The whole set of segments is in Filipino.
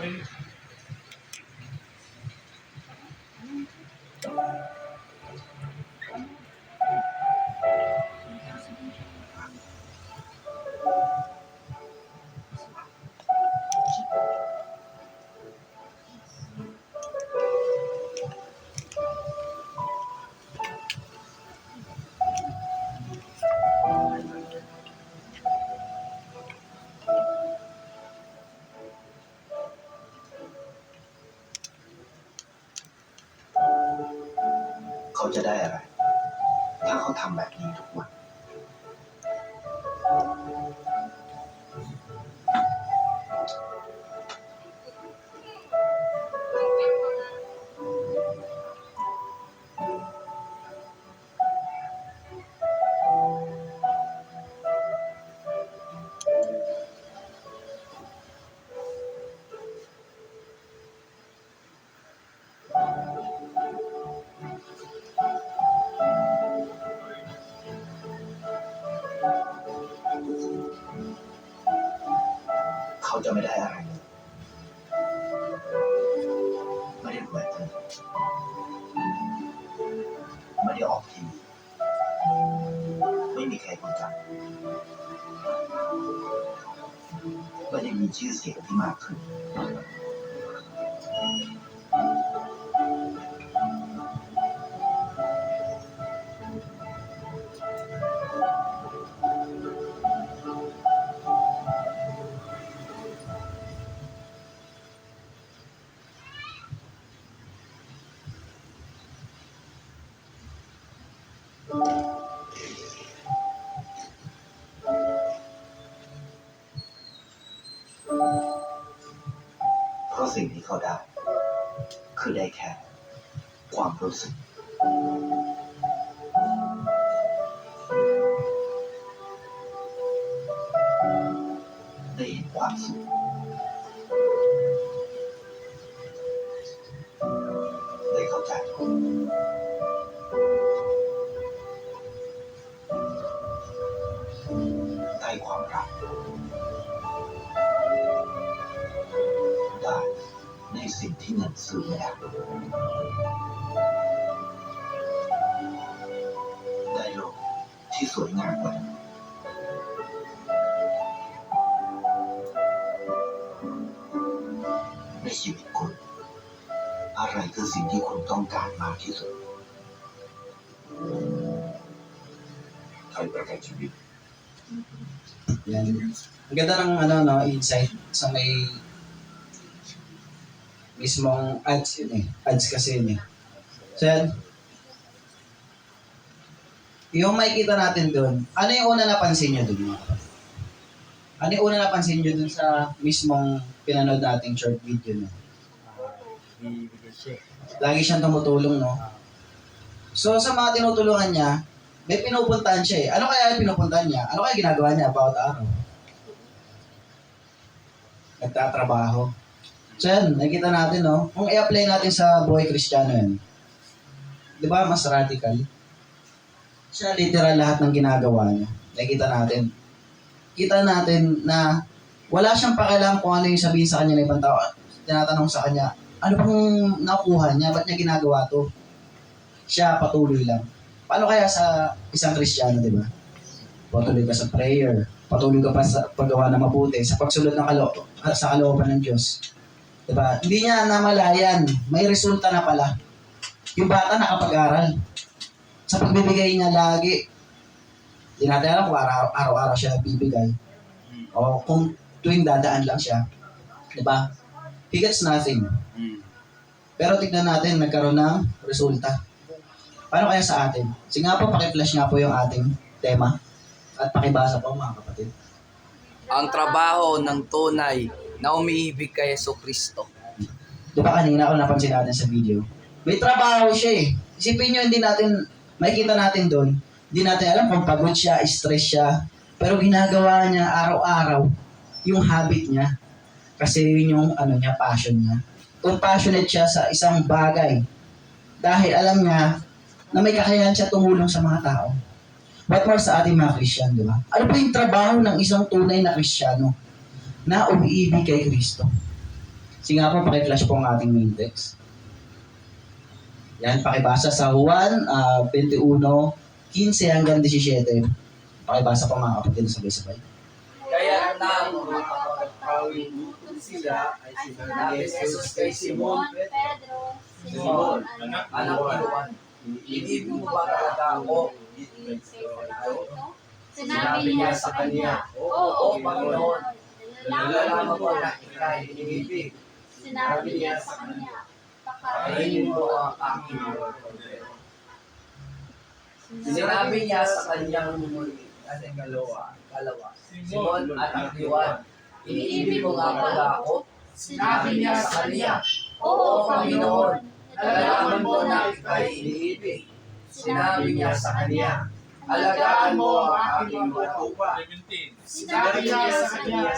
เขาจะได้อะไรถ้าเขาทำแบบนี้ทุกวันเขาจะไม่ได้อะไรเลยไม่ได้รวยขึ้นไม่ได้ออกทีวีไม่มีใครรู้จักไม่ได้มีชื่อเสียงที่มากขึ้นเพราะสิ่งที่เขาได้คือได้แค่ความรู้สึกได้เห็นความสุขได้เข้าใจได้ความรักได้ในสิ่งที่เงินซื้อไม่ได้ได้โลกที่สวยงามกว่านั้นในชีวิตคุณอะไรคือสิ่งที่คุณต้องการมากที่สุดใครประกันชีวิต Yan. Ang ganda ng insight sa may mismong ads yun eh. Ads kasi yun eh. So yan. Yung makikita natin doon, ano yung una napansin nyo doon mga kapatid? Ano yung una napansin nyo doon sa mismong pinanood nating short video no? Lagi siyang tumutulong, no? So sa mga tinutulungan niya, may pinupuntahan siya eh. Ano kaya yung pinupuntahan niya? Ano kaya ginagawa niya bawat araw? Nagtatrabaho. So yan, nakikita natin, no? Kung i-apply natin sa buhay Kristiyano yan, di ba mas radical? Siya literal lahat ng ginagawa niya. Nakikita natin. Kita natin na wala siyang pakialam kung ano yung sabihin sa kanya ng ibang tao. Tinatanong sa kanya, ano bang nakuha niya? Ba't niya ginagawa to? Siya patuloy lang. Paano kaya sa isang Kristiyano, di ba? Patuloy ka sa prayer. Patuloy ka pa sa paggawa ng mabuti. Sa pagsunod ng sa kalooban ng Diyos. Di ba? Hindi niya namalayan. May resulta na pala. Yung bata nakapag-aral. Sa pagbibigay niya lagi. Hindi natin alam kung araw-araw siya bibigay. O kung tuwing dadaan lang siya. Di ba? He gets nothing. Pero tignan natin, nagkaroon ng resulta. Paano kaya sa atin? Sige nga po, paki-flash nga po yung ating tema. At pakibasa po mga kapatid. Ang trabaho ng tunay na umiibig kay Jesucristo. Di ba kanina kung napansin natin sa video? May trabaho siya eh. Isipin nyo, hindi natin, makikita natin doon, hindi natin alam kung pagod siya, stress siya. Pero ginagawa niya araw-araw yung habit niya. Kasi yun yung niya, passion niya. Kung passionate siya sa isang bagay, dahil alam niya na may kakayahan siya tumulong sa mga tao. What more sa ating mga Christian, di ba? Ano po yung trabaho ng isang tunay na Kristiyano na umiibig kay Kristo? Sige nga po, paki-flash po ang ating main text. Yan, pakibasa sa Juan 21:15 hanggang 17. Pakibasa po mga kapatid sabay-sabay. Kaya nang makapagpawin sila ay sinabi ni Jesus kay Simon, Pedro, Simon, anak anak ni Juan, inibig mo ba talaga ako? Sinabi niya sa kanya, Oo, Panginoon, nalalaman nalalaman mo mo na ikay inibig. Sinabi niya sa kanya, Pakainin mo ang aking mga kordero. Sinabi niya sa kanyang kalawa, Simon, anak ni Juan, iniibig mo nga pala ako? Sinabi niya sa kanya, Oo, Panginoon, nalalaman mo na ikay iniibig. Sinabi niya sa kanya, alagaan mo ang aking mga tupa. Sinabi niya sa kanya,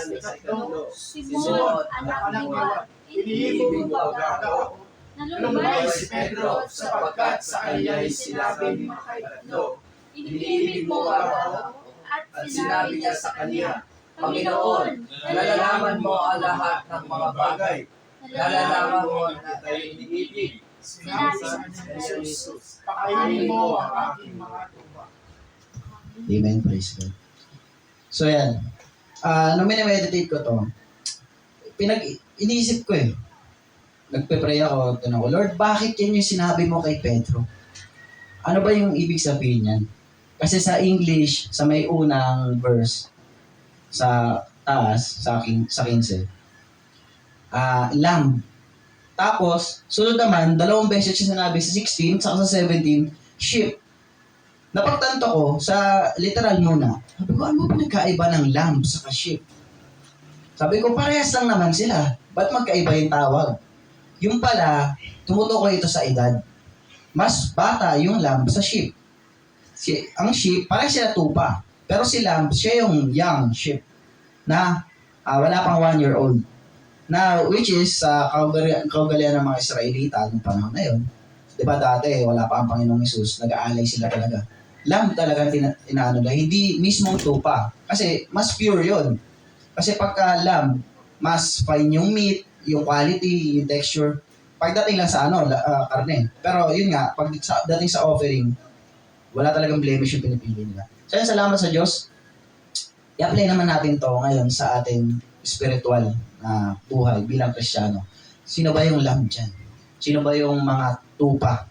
Simon, anak ni Juan, iniibig mo ba ako? Nalumbay si Pedro sapagkat sa kanya'y sinabi ni Pedro, iniibig mo ba ako? At sinabi niya sa kanya, Panginoon, nalalaman mo ang lahat ng mga bagay. Nalalaman mo na tayo iniibig. Sinabi ni Jesus, pakainin mo ang aking mga tupa. Amen, praise God. So yan, nung minimeditate ko to, iniisip ko nagpe-pray ako, tanong ko, Lord, bakit yan yung sinabi mo kay Pedro? Ano ba yung ibig sabihin yan? Kasi sa English, sa may unang verse, sa taas, sa 15, lamb. Tapos, sunod naman, 2 beses siya sinabi sa 16, saka sa 17, sheep. Napagtanto ko, sa literal muna, sabi ko, ano ba nagkaiba ng lamb sa sheep? Sabi ko, parehas lang naman sila. Ba't magkaiba yung tawag? Yung pala, tumutukoy ito sa edad. Mas bata yung lamb sa sheep. Ang sheep, parehas sila tupa. Pero si lamb, siya yung young sheep na wala pang 1-year-old. Na which is kaugalian ng mga Israelita noong panahon na yun. Di ba dati, wala pa ang Panginoong Hesus, nag-aalay sila talaga. Lamb talaga inaano na, hindi mismong tupa. Kasi mas pure yun. Kasi pagka lamb, mas fine yung meat, yung quality, yung texture. Pagdating lang sa karne. Pero yun nga, pagdating sa offering, wala talagang blemish yung pinipili nila. So yun, salamat sa Diyos. I-apply naman natin to ngayon sa ating spiritual na buhay bilang Kristiyano. Sino ba yung lamb dyan? Sino ba yung mga tupa?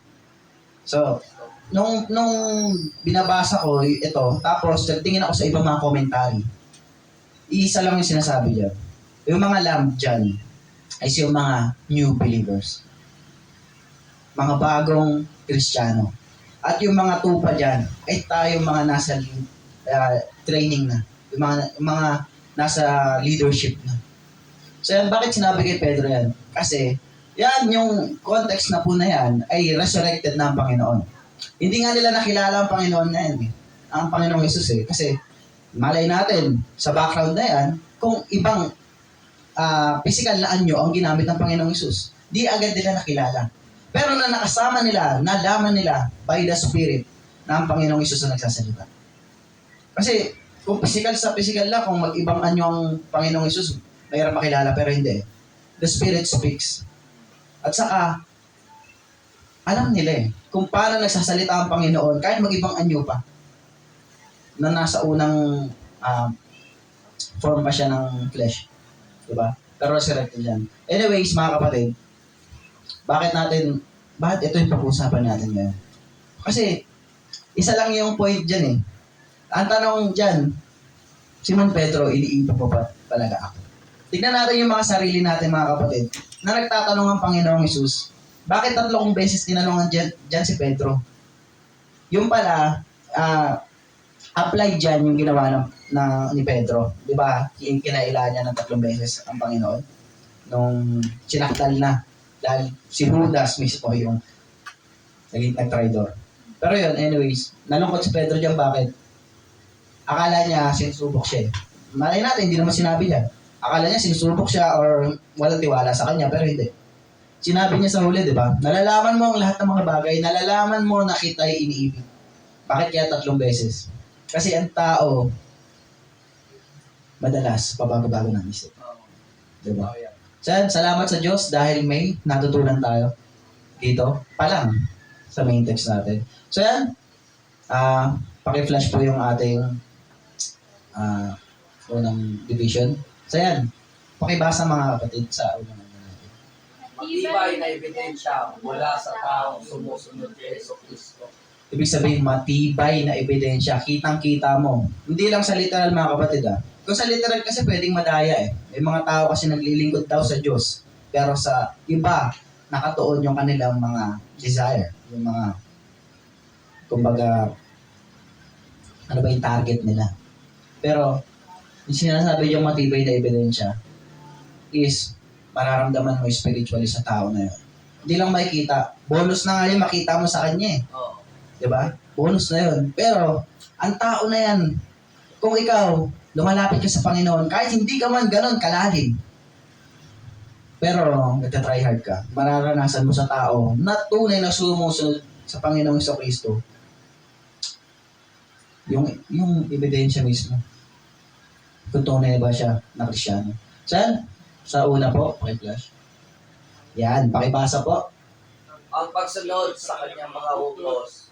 So, nung binabasa ko ito, tapos tingin ako sa ibang mga commentary, isa lang yung sinasabi dyan. Yung mga lamb dyan, ay yung mga new believers. Mga bagong Kristiyano. At yung mga tupa dyan, ay tayo mga nasa training na. Yung mga nasa leadership na. So yan, bakit sinabi kay Pedro yan? Kasi, yan, yung context na po na yan, ay resurrected na ang Panginoon. Hindi nga nila nakilala ang Panginoon na yan. Ang Panginoong Jesus Kasi, malay natin, sa background na yan, kung ibang physical na anyo ang ginamit ng Panginoong Hesus, di agad nila nakilala. Pero na nakasama nila, nalaman nila by the Spirit na ang Panginoong Hesus na nagsasalita. Kasi kung physical sa physical lang, kung mag-ibang anyo ang Panginoong Hesus, mayroon makilala pero hindi. The Spirit speaks. At saka, alam nila kung paano nagsasalita ang Panginoon kahit mag-ibang anyo pa na nasa unang form pa siya ng flesh. Diba? Pero resurrected yan. Anyways, mga kapatid, bakit ito yung pag-uusapan natin ngayon? Kasi, isa lang yung point dyan Ang tanong dyan, Simon Pedro, iniibig mo ba talaga ako? Tignan natin yung mga sarili natin, mga kapatid, na nagtatanong ang Panginoong Hesus, bakit 3 beses tinanongan dyan si Pedro? Yung pala, applied dyan yung ginawa ni Pedro. Di ba? Kinailan niya ng 3 beses ang Panginoon. Nung sinaktal na. Dahil si Judas mismo yung naging nag-traidor. Pero yun, anyways, nalungkot si Pedro dyan. Bakit? Akala niya sinusubok siya. Malay natin, hindi naman sinabi niya. Akala niya sinusubok siya or walang tiwala sa kanya, pero hindi. Sinabi niya sa huli, di ba? Nalalaman mo ang lahat ng mga bagay, nalalaman mo na kita'y iniibig. Bakit kaya 3 beses? Kasi ang tao, madalas, pabago-bago ng isip. Diba? So yan, salamat sa Diyos dahil may natutunan tayo dito pa lang sa main text natin. So yan, paki-flash po yung ating unang division. So yan, pakibasa mga kapatid sa unang natin. Matibay na ebidensya mula sa taong sumusunod kay Yeso Kristo. Ibig sabihin, matibay na ebidensya. Kitang-kita mo. Hindi lang sa literal mga kapatid Kung sa literal kasi pwedeng madaya May mga tao kasi naglilingkod daw sa Diyos. Pero sa iba, nakatuon yung kanilang mga desire. Yung mga, kumbaga, ano ba yung target nila. Pero, yung sinasabi yung matibay na ebidensya is mararamdaman mo spiritually sa tao na yun. Hindi lang makikita. Bonus na nga yung makita mo sa kanya Oo. Diba? Bonus na yun. Pero, ang tao na yan, kung ikaw, lumalapit ka sa Panginoon, kahit hindi ka man ganon kalalim, pero nagtatry hard ka, mararanasan mo sa tao na tunay na sumusunod sa Panginoong Kristo yung ebidensya mismo. Kung tunay ba siya na Kristyano. Saan? Sa una po, pakiflash. Yan, pakibasa po. Ang pagsunod sa kanyang mga utos.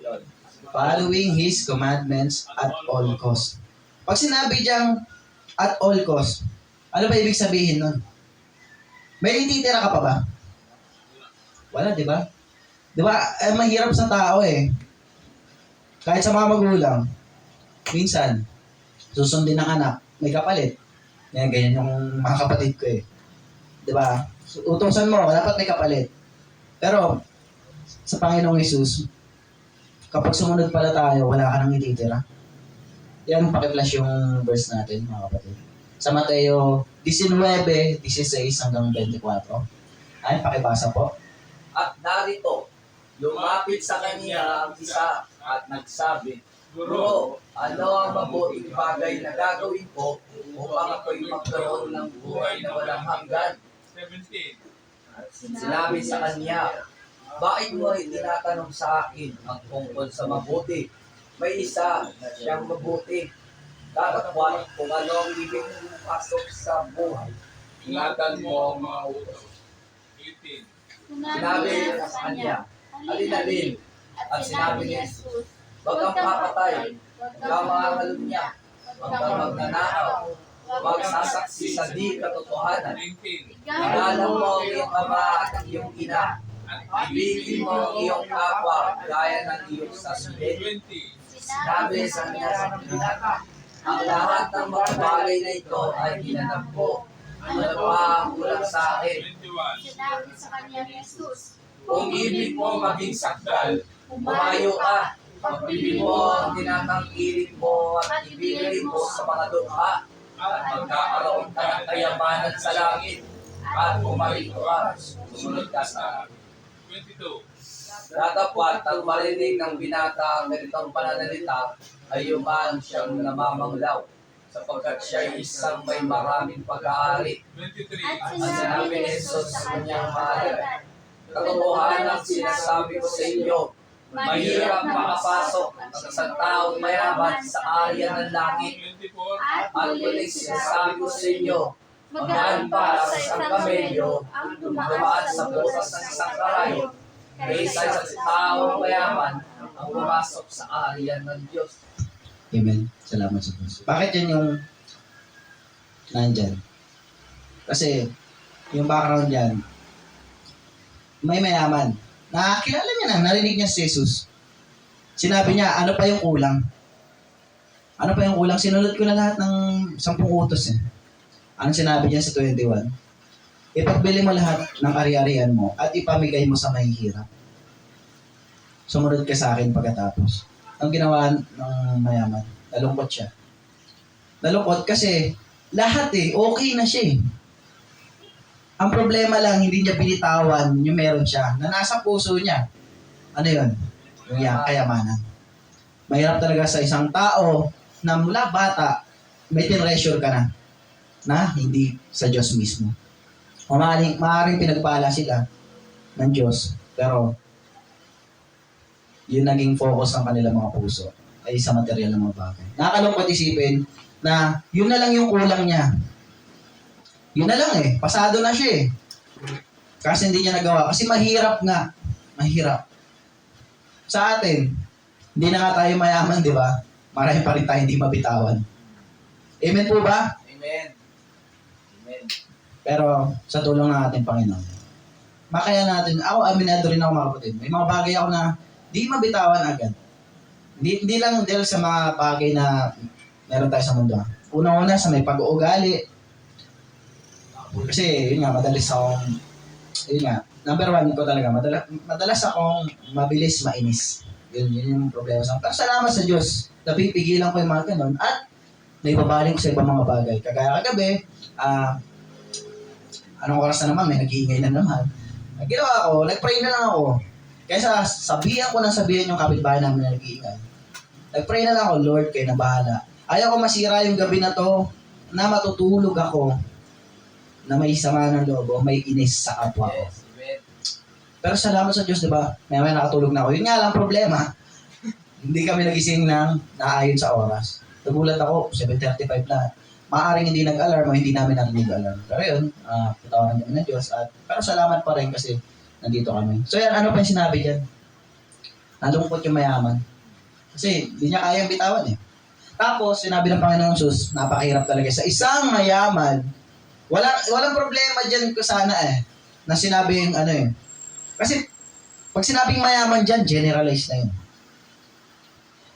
Yun. Following His commandments at all cost. Pag sinabi diyang at all cost, ano ba ibig sabihin nun? May ititira ka pa ba? Wala, di ba? Di ba, mahirap sa tao Kahit sa mga magulang, minsan, susundin ng anak, may kapalit. Ganyan yung mga kapatid ko Di ba? Utusan mo, dapat may kapalit. Pero, sa Panginoong Hesus, kapag sumunod pala tayo, wala ka nang ititira. Yan, pakiflash yung verse natin, mga kapatid. Sa Mateo 19:16 hanggang 24. Ay, pakibasa po. At narito, lumapit sa kanya ang isa at nagsabi, Guro, ano ang mabuting bagay na gagawin ko upang ako'y magkaroon ng buhay na walang hanggan? 17. Sinabi sa kanya, bakit mo ay tinatanong sa akin ang tungkol sa mabuti? May isa na siyang mabuti. Datapwat kung ano ang ibig mong pasok sa buhay. Ingatan mo ang mga utos. 18. Sinabi niya sa kanya, alin-alin, at sinabi ni Jesus, huwag kang papatay, huwag kang mangangalunya, huwag kang magnanakaw, huwag sasaksi sa di katotohanan. 19. Igalang mo ang iyong ama at ang iyong ina. Ibigin mo ang iyong kapwa gaya ng iyong sarili. 20. Sinabi sa kanya sa pinaka, ang lahat ng mga bagay na ito ay ginanap ko. Ano pa ang kulang sa akin? 21. Sinabi sa kanya ni Jesus, Kung ibig mo maging sakdal, umayo ka. Pagbili mo ang tinatangkilik mo at ibigay mo sa mga dukha at magkakaroon ka ng kayamanan sa langit at pumarito ka. Sumunod ka sa akin. 22. Datapwat ang marinig ng binata ang ganitong pananalita ay yumaan siyang namamanglaw sapagkat siya ay isang may maraming pag-aari. 23. at At sinabi ni Jesus sa kanyang mahal, katotohanan ang sinasabi ko sa inyo, mahirap makapasok ang isang taong mayaman sa area ng langit. 24. At muling sinasabi ko sa inyo, magaan pa sa isang kamelyo ang dumaan sa butas ng isang karayo kaysa sa taong mayaman ang pumasok sa area ng Diyos. Amen. Salamat sa Diyos. Bakit yan yung nandyan? Kasi, yung background yan, may mayaman. Nakakilala niya na, narinig niya si Jesus. Sinabi niya, ano pa yung kulang? Ano pa yung kulang? Sinunod ko na lahat ng 10 utos Ano sinabi niya sa 21? Ipagbili mo lahat ng ari-arian mo at ipamigay mo sa mahihirap. Sumunod ka sa akin pagkatapos. Ang ginawa ng mayaman, nalungkot siya. Nalungkot kasi lahat okay na siya Ang problema lang, hindi niya binitawan yung meron siya na nasa puso niya. Ano yun? Yung kayamanan. Mahirap talaga sa isang tao na mula bata, may tinreasure ka na hindi sa Diyos mismo. Maaaring pinagpala sila ng Diyos, pero yung naging focus ng kanilang mga puso ay sa material ng mga bagay. Nakakalungkot isipin na yun na lang yung kulang niya. Yun na lang eh. Pasado na siya eh. Kasi hindi niya nagawa. Kasi mahirap nga. Mahirap. Sa atin, hindi na nga tayo mayaman, di ba? Marami pa rin tayo hindi mabitawan. Amen po ba? Amen. Amen. Pero sa tulong ng ating Panginoon, makaya natin, ako aminado rin ako mga kapatid. May mga bagay ako na di mabitawan agad. Hindi lang dahil sa mga bagay na meron tayo sa mundo. Una-una sa may pag-uugali. Kasi yun nga, madalas akong, yun nga, number one ko talaga, madalas akong mabilis mainis. Yun yung problema sa akin. Pero salamat sa Diyos, napipigilan ko yung mga ganun at naibabaling ko sa ibang mga bagay. Kagaya kagabi, anong oras na naman, may nag-iingay na naman. Ang ginawa ko, nag-pray na lang ako. Kaysa sabihan ko ng sabihan yung kapitbahay namin na nag-iingay. Nag-pray na lang ako, Lord, kayo na bahala. Ayaw ko masira yung gabi na to, na matutulog ako, na may sama ng loob o may inis sa kapwa ko. Yes. Amen. Pero salamat sa Diyos, di ba? May nakatulog na ako. Yun nga lang problema. Hindi kami nagising ng naayon sa oras. Nagulat ako, 7:35 na. Maaaring hindi nag-alarm o hindi namin narinig alarm. Pero yun, patawaran kami ng Diyos. Pero salamat pa rin kasi nandito kami. So yan, ano pa yung sinabi dyan? Nalungkot yung mayaman. Kasi hindi niya kayang bitawan eh. Tapos, sinabi ng Panginoon Jesus, napakahirap talaga. Sa isang mayaman, walang problema dyan ko sana eh. Na sinabi yung ano eh. Kasi, pag sinabing mayaman dyan, generalize na yun.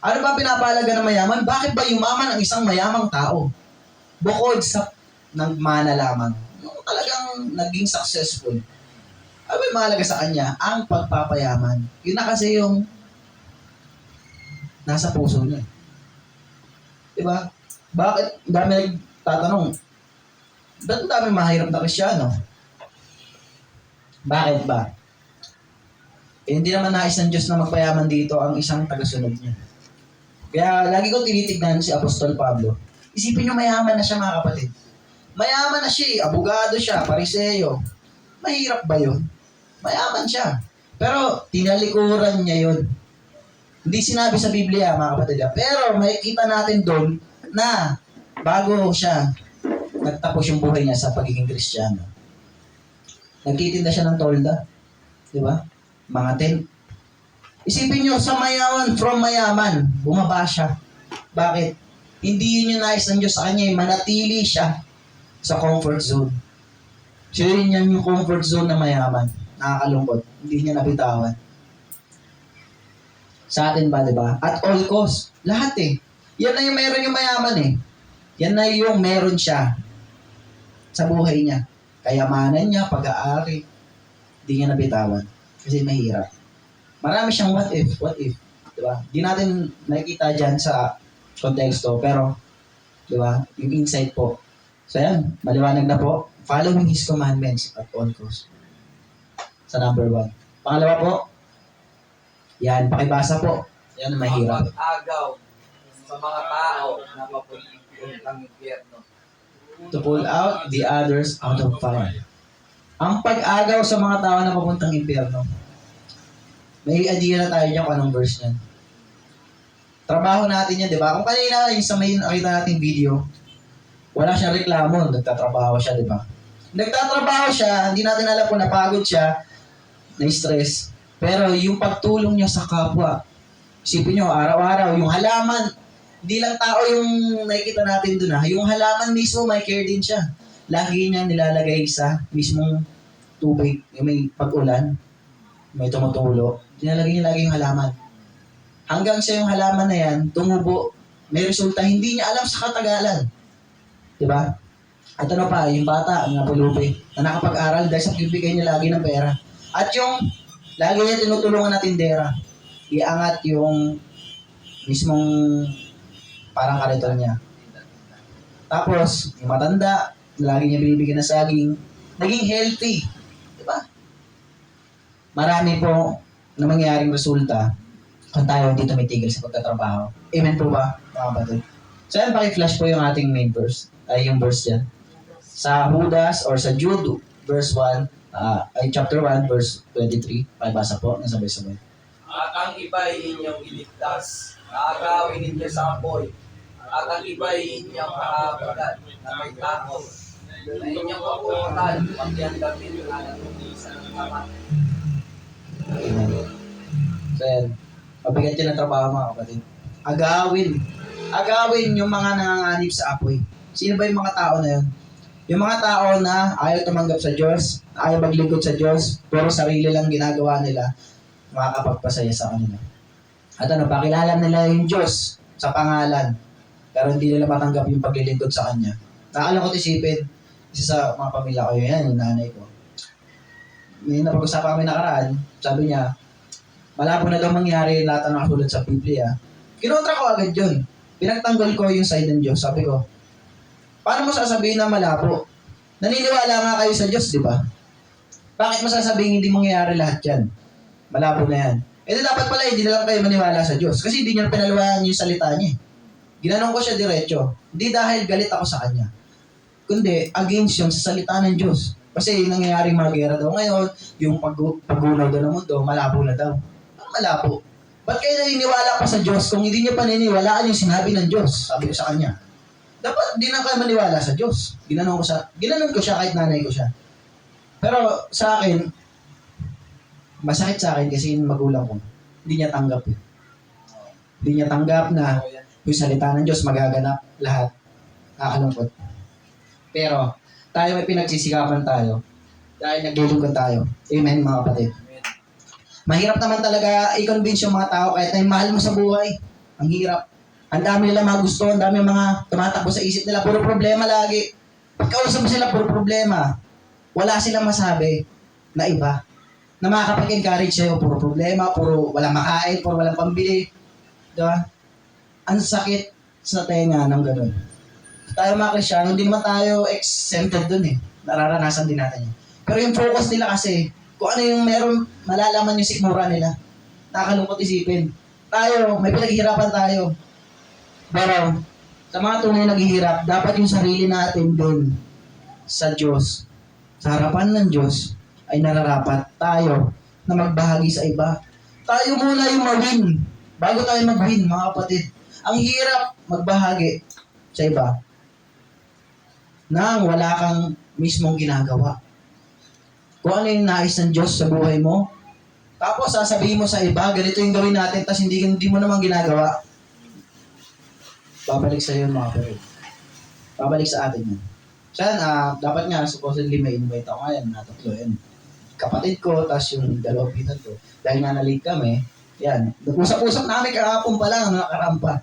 Ano ba pinapalaga ng mayaman? Bakit ba yumaman ang isang mayamang tao? Bukod sa nagmana lamang. Yung talagang naging successful. Ano ba yung mahalaga sa kanya? Ang pagpapayaman. Yun na kasi yung nasa puso niya. Diba? Bakit? Dami nagtatanong, ba't dami mahirap na Kristyano? Bakit ba? Eh, hindi naman nais ng Diyos na magpayaman dito ang isang tagasunod niya. Kaya lagi ko tinitignan si Apostol Pablo. Isipin niyo mayaman na siya mga kapatid. Mayaman na siya eh. Abogado siya, pariseyo. Mahirap ba yun? Mayaman siya. Pero tinalikuran niya yun. Hindi sinabi sa Biblia mga kapatid. Pero makikita natin doon na bago siya nagtapos yung buhay niya sa pagiging Kristiyano. Nagtitinda siya ng tolda. Di ba? Mga tent. Isipin nyo, sa mayaman, from mayaman, bumaba siya. Bakit? Hindi yun yung nais ng Diyos sa kanya. Manatili siya sa comfort zone. So yun yung comfort zone na mayaman. Nakakalungkot. Hindi niya nabitawan. Sa atin ba, di ba? At all cost. Lahat eh. Yan na yung meron yung mayaman eh. Yan na yung meron siya sa buhay niya. Kayamanan niya, pag-aari. Hindi niya nabitawan. Kasi mahirap. Marami siyang what if. Diba? Di natin nakikita dyan sa konteksto, pero, diba, yung insight po. So yan, maliwanag na po. Following His commandments at all cost. Sa number 1. Pangalawa po, yan, pakibasa po. Yan, mahirap. Ang pag-agaw sa mga tao na papuntang impyerno. To pull out the others out of fire. Ang pag-agaw sa mga tao na papuntang impyerno. May idea na tayo dyan kung anong verse niyan. Trabaho natin yan, di ba? Kung kanina yung sa may nakita nating video, wala siyang reklamo, nagtatrabaho siya, di ba? Nagtatrabaho siya, hindi natin alam kung napagod siya, na-stress. Pero yung pagtulong niya sa kapwa, isipin nyo, araw-araw, yung halaman, hindi lang tao yung nakikita natin doon yung halaman mismo, may care din siya. Lagi niya nilalagay sa mismong tubig, yung may pag-ulan, may tumutulo, nilalagay niya lagi yung halaman. Hanggang sa yung halaman na yan, tumubo, may resulta, hindi niya alam sa katagalan. Diba? At ano pa, yung bata, ang napulubi, na nakapag-aral dahil sa bibigay niya lagi ng pera. At yung lagi niya tinutulungan na tindera, iangat yung mismong parang kariton niya. Tapos, yung matanda, lagi niya binibigyan ng saging, naging healthy. Diba? Marami po na mangyayaring resulta kung tayo hindi tumitigil sa pagtatrabaho. Amen po ba, mga kapatid? So, yan, paki-flash po yung ating main verse. Ay, yung verse yan. Sa Judas or sa Jude, verse 1, chapter 1, verse 23. Pakibasa po, nasabay-sabay. At ang iba ay inyong iligtas, aagawin ninyo sa apoy. At ang iba ay inyong kahabagan na may takot, na inyong kaputan, pagyan gamit ng alam ng isa ng tama. So yan, mabigat yun ang trabaho mga kapatid. Agawin yung mga nanganganib sa apoy. Sino ba yung mga tao na yun? Yung mga tao na ayaw tumanggap sa Diyos, ayaw maglingkod sa Diyos, pero sarili lang ginagawa nila, makakapagpasaya sa kanila. At pakilala nila yung Diyos sa pangalan, pero hindi nila matanggap yung paglilingkod sa Kanya. Nakakalungkot isipin, isa sa mga pamilya ko yan, yung nanay ko. May napag-usapan kami nakaraan, sabi niya, malabo na daw mangyari lahat ng nakasulat sa Biblia. Kinontra ko agad yun. Pinagtanggol ko yung side ng Diyos. Sabi ko, paano mo sasabihin na malabo? Naniniwala nga kayo sa Diyos, di ba? Bakit mo sasabihin hindi mangyayari lahat yan? Malabo na yan. Eh dapat pala hindi na lang kayo maniwala sa Diyos. Kasi hindi niya pinaluwayan yung salita niya. Ginanong ko siya diretso. Hindi dahil galit ako sa kanya. Kundi against yun sa salita ng Diyos. Kasi yung nangyayaring mga gera daw ngayon, yung paggunaw daw ng mundo, malabo na daw. Malabo. Ba't kayo naniniwala pa sa Diyos kung hindi niyo paniniwalaan yung sinabi ng Diyos? Sabi ko sa kanya. Dapat di na kayo maniwala sa Diyos. Ginanon ko siya kahit nanay ko siya. Pero sa akin, masakit sa akin kasi yung magulang ko, hindi niya tanggap eh. Hindi niya tanggap na yung salita ng Diyos magaganap lahat. Nakakalungkot. Pero tayo may pinagsisikapan tayo dahil naglilingkod tayo. Amen mga kapatid. Mahirap naman talaga i-convince yung mga tao kahit na yung mahal mo sa buhay. Ang hirap. Ang dami nila mga gusto, ang dami mga tumatakbo sa isip nila. Puro problema lagi. Pagkausap mo sila, puro problema. Wala silang masabi na iba. Na makakapag-encourage sa'yo, puro problema, puro walang makain, puro walang pambili. Diba? Ang sakit sa tenga ng ganun. Tayo mga Kristyano, hindi naman tayo exempted dun eh. Nararanasan din natin yun. Pero yung focus nila kasi, kung ano yung meron, malalaman yung sikmura nila. Nakakalungkot isipin. Tayo, may pinaghihirapan tayo. Pero, sa mga tunay naghihirap, dapat yung sarili natin dun sa Diyos, sa harapan ng Diyos, ay nararapat tayo na magbahagi sa iba. Tayo muna yung ma-win bago tayo mag-win, mga kapatid. Ang hirap magbahagi sa iba nang wala kang mismong ginagawa. Kung ano yung nais ng Diyos sa buhay mo, tapos sasabihin mo sa iba, ganito yung gawin natin, tapos hindi mo naman ginagawa. Babalik sa iyo mga kapatid. Babalik sa atin yan. Dapat nga, supposedly may invite ako ngayon, na tatlo yan. Kapatid ko, tapos yung dalawang pinat ko. Dahil nga na-late kami, yan. Nag-usap-usap namin kahapon pa lang, nakarampa.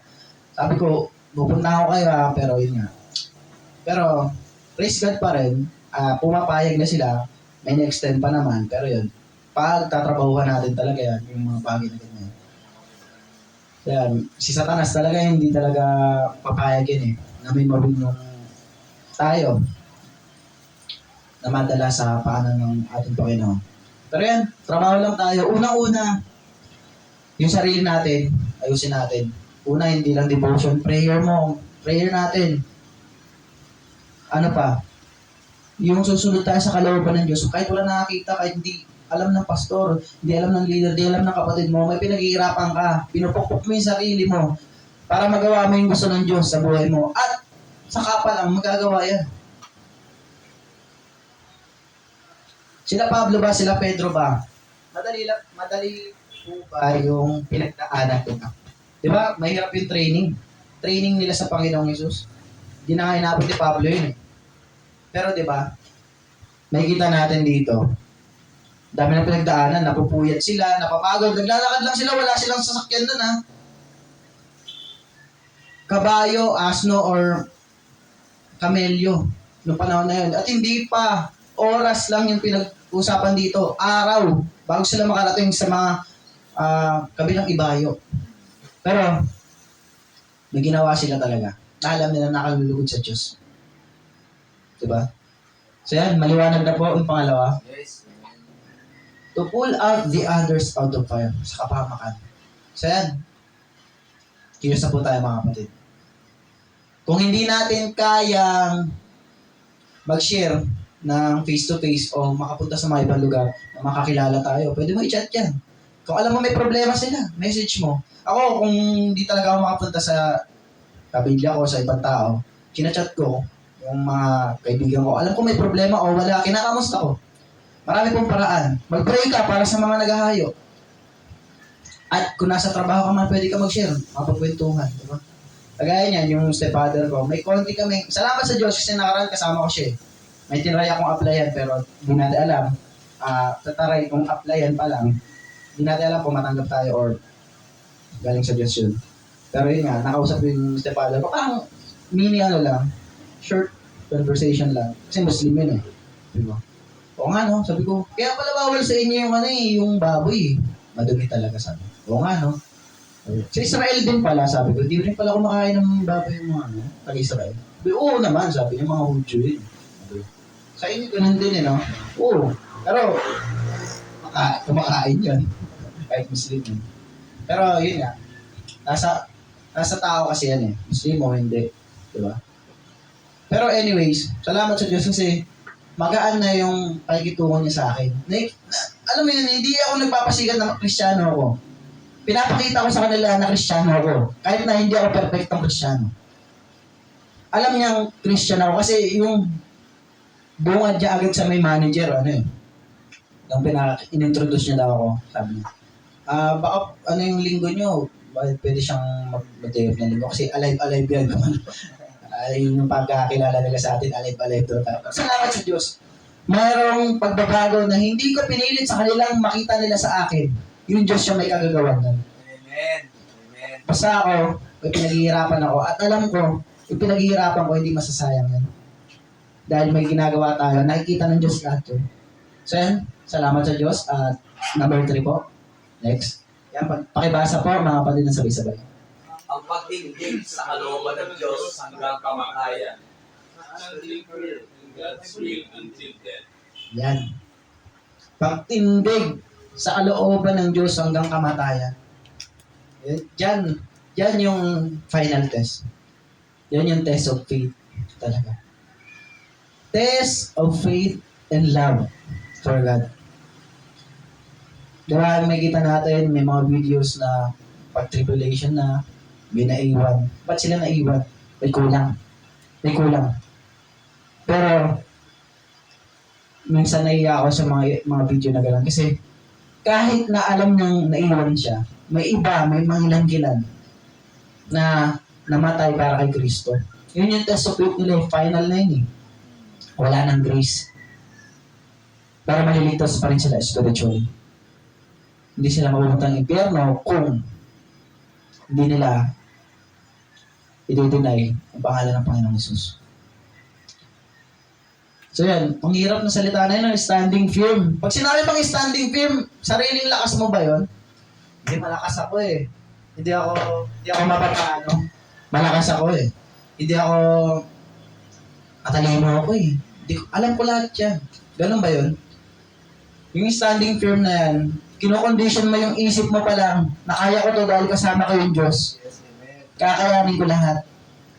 Sabi ko, pupunta ako kayo pero yun nga. Pero, praise God pa rin, pumapayag na sila, may na-extend pa naman, pero yun, pag tatrabahuhan natin talaga yan, yung mga bagay na ganyan. Yan, si Satanas talaga hindi talaga papayag yan eh, na may mabing yung tayo na madala sa paanan ng ating Panginoon. Pero yan, trabaho lang tayo. Unang-una, yung sarili natin, ayusin natin. Una, hindi lang devotion, prayer mo, prayer natin. Ano pa? Yung susunod tayo sa kalooban ng Diyos, kahit wala nakakita, kahit hindi alam ng pastor, hindi alam ng leader, hindi alam ng kapatid mo, may pinaghihirapan ka, pinupukpok mo yung sarili mo para magawa mo yung gusto ng Diyos sa buhay mo. At saka pa lang, magagawa yan. Sila Pablo ba? Sila Pedro ba? Madali po ba yung pinagdaanan ko? Di ba? Mahirap yung training. Training nila sa Panginoong Yesus. Di na nga inabot ni Pablo yun eh. Pero di ba? Makikita natin dito. Dami na pinagdaanan, napupuyat sila, napapagod, naglalakad lang sila, wala silang sasakyan doon ha. Kabayo, asno, or kamelyo noong panahon na yun. At hindi pa oras lang yung pinag-usapan dito, araw, bago sila makarating sa mga kabilang ibayo. Pero, may ginawa sila talaga. Alam nila nakalulugod sa Diyos. Diba? So yan, maliwanag na po yung pangalawa. Yes. To pull out the others out of fire. Sa kapahamakan. So yan, kilos na po tayo mga kapatid. Kung hindi natin kayang mag-share ng face-to-face o makapunta sa mga ibang lugar na makakilala tayo, pwede mo i-chat yan. Kung alam mo may problema sila, message mo. Ako, kung hindi talaga ako makapunta sa kabigla ko sa ibang tao, kinachat ko yung mga kaibigan ko, alam ko may problema o wala, kinakamusta ko. Marami pong paraan. Mag-pray ka para sa mga naghahayo. At kung nasa trabaho ka man, pwede ka mag-share, mapagkwentuhan. Diba? Kagaya niyan, yung stepfather ko, may konti kami. Salamat sa Diyos kasi nakaraan kasama ko siya. May tinry akong applyan pero hindi natin alam. Tataray kung applyan pa lang, hindi natin alam kung matanggap tayo or galing sa Diyos yun. Pero yun nga, nakausap yung stepfather ko, parang mini lang, short conversation lang. Kasi Muslim yun eh. Diba? Oo nga no, sabi ko, kaya pala bawal sa inyo yung yung baboy. Madumi talaga sabi. Oo nga no. Sa Israel din pala, sabi ko, di rin pala kumakain ng baboy yung mga taga-Israel. Sabi, oo naman, sabi yung mga Hudyo yun. Sabi, sa inyo ganun din no? Oo. Pero, kumakain yun. Kahit Muslim yun. Pero yun nga, nasa tao kasi yan eh. Muslim o hindi. Diba? Pero anyways, salamat sa Diyos kasi magaan na yung pakikitungo niya sa akin. Alam mo yun, hindi ako nagpapasikat na Kristiyano ako. Pinapakita ko sa kanila na Kristiyano ako. Kahit na hindi ako perfectong Kristiyano. Alam niyang Christian ako kasi yung bungad niya agad sa may manager, yung in-introduce niya daw ako, sabi niya. Baka yung linggo niyo, pwede siyang mag-day off na linggo kasi alive yan. Yung pagkakilala nila sa atin, alive doon. Salamat sa Diyos. Mayroong pagbabago na hindi ko pinilit sa kanilang makita nila sa akin. Yung Diyos yung may kagagawan nun. Amen. Amen. Basta ako, may pinaghihirapan ako. At alam ko, yung pinaghihirapan ko, hindi masasayang yan. Dahil may ginagawa tayo, nakikita ng Diyos lahat yun. So yan, salamat sa Diyos. At number 3 po. Next. Yan, pakibasa po, mga kapatid na sabay-sabay. Ang pagtindig sa kalooban ng Diyos hanggang kamatayan. Standing firm in God's will until death. Yan. Pagtindig sa kalooban ng Diyos hanggang kamatayan. Yan yung final test. Yan yung test of faith talaga. Test of faith and love for God. Diba, may kita natin, may mga videos na pag-tribulation na may naiwan. Ba't sila naiwan? May kulang. Pero, minsan naiya ako sa mga video na gano'n. Kasi, kahit na alam niyang naiwan siya, may iba, may mga langgilan na namatay para kay Kristo. Yun yung test of faith nila, final na yun eh. Wala ng grace. Pero maliligtas pa rin sila spiritually. Hindi sila mapupunta ng impyerno kung hindi nila i-deny ang pangalan ng Panginoong Hesus. So yan, ang hirap na salita na yun, standing firm. Pag sinabi pang standing firm, sariling lakas mo ba yun? Hindi, malakas ako eh. Hindi ako mapatano. Malakas ako eh. Hindi ako matalino ako eh. Alam ko lahat yan. Ganun ba yun? Yung standing firm na yan, kino-condition mo yung isip mo pa lang na kaya ko to dahil kasama ko yung Diyos. Yes, amen. Kakayanin ko lahat.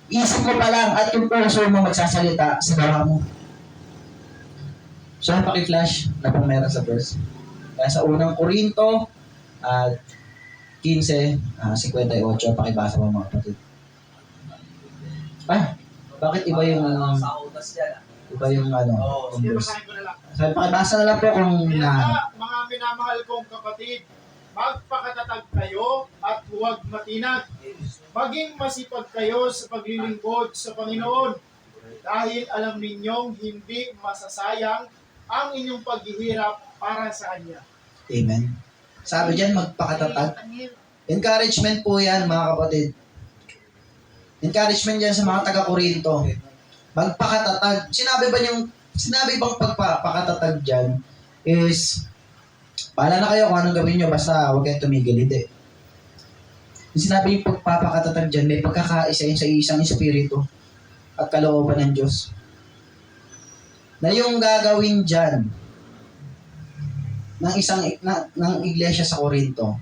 Isip mo pa lang at yung puso mo magsasalita sa gawa mo. So, paki-flash na pong meron sa verse. Kaya sa unang Korinto, 15:58, pakibasa mo mga kapatid. Bakit iba yung Sa utas yan. iba yung yung verse? Sinasahin ko na lang. So, pakibasa na lang po kung Kaya, mga minamahal kong kapatid, magpakatatag kayo at huwag matinag. Maging masipag kayo sa paglilingkod sa Panginoon dahil alam ninyong hindi masasayang ang inyong paghihirap para sa Kanya. Amen. Sabi dyan, magpakatatag. Encouragement po yan, mga kapatid. Encouragement yan sa mga taga-Korinto. Magpakatatag. Sinabi bang pagpakatatag dyan is, bahala na kayo kung anong gawin nyo, basta huwag kayong tumigil. Hindi. Yung sinabi yung pagpapakatatag dyan, may pagkakaisa yun sa isang espiritu at kalooban ng Diyos. Na yung gagawin dyan ng iglesia sa Corinto,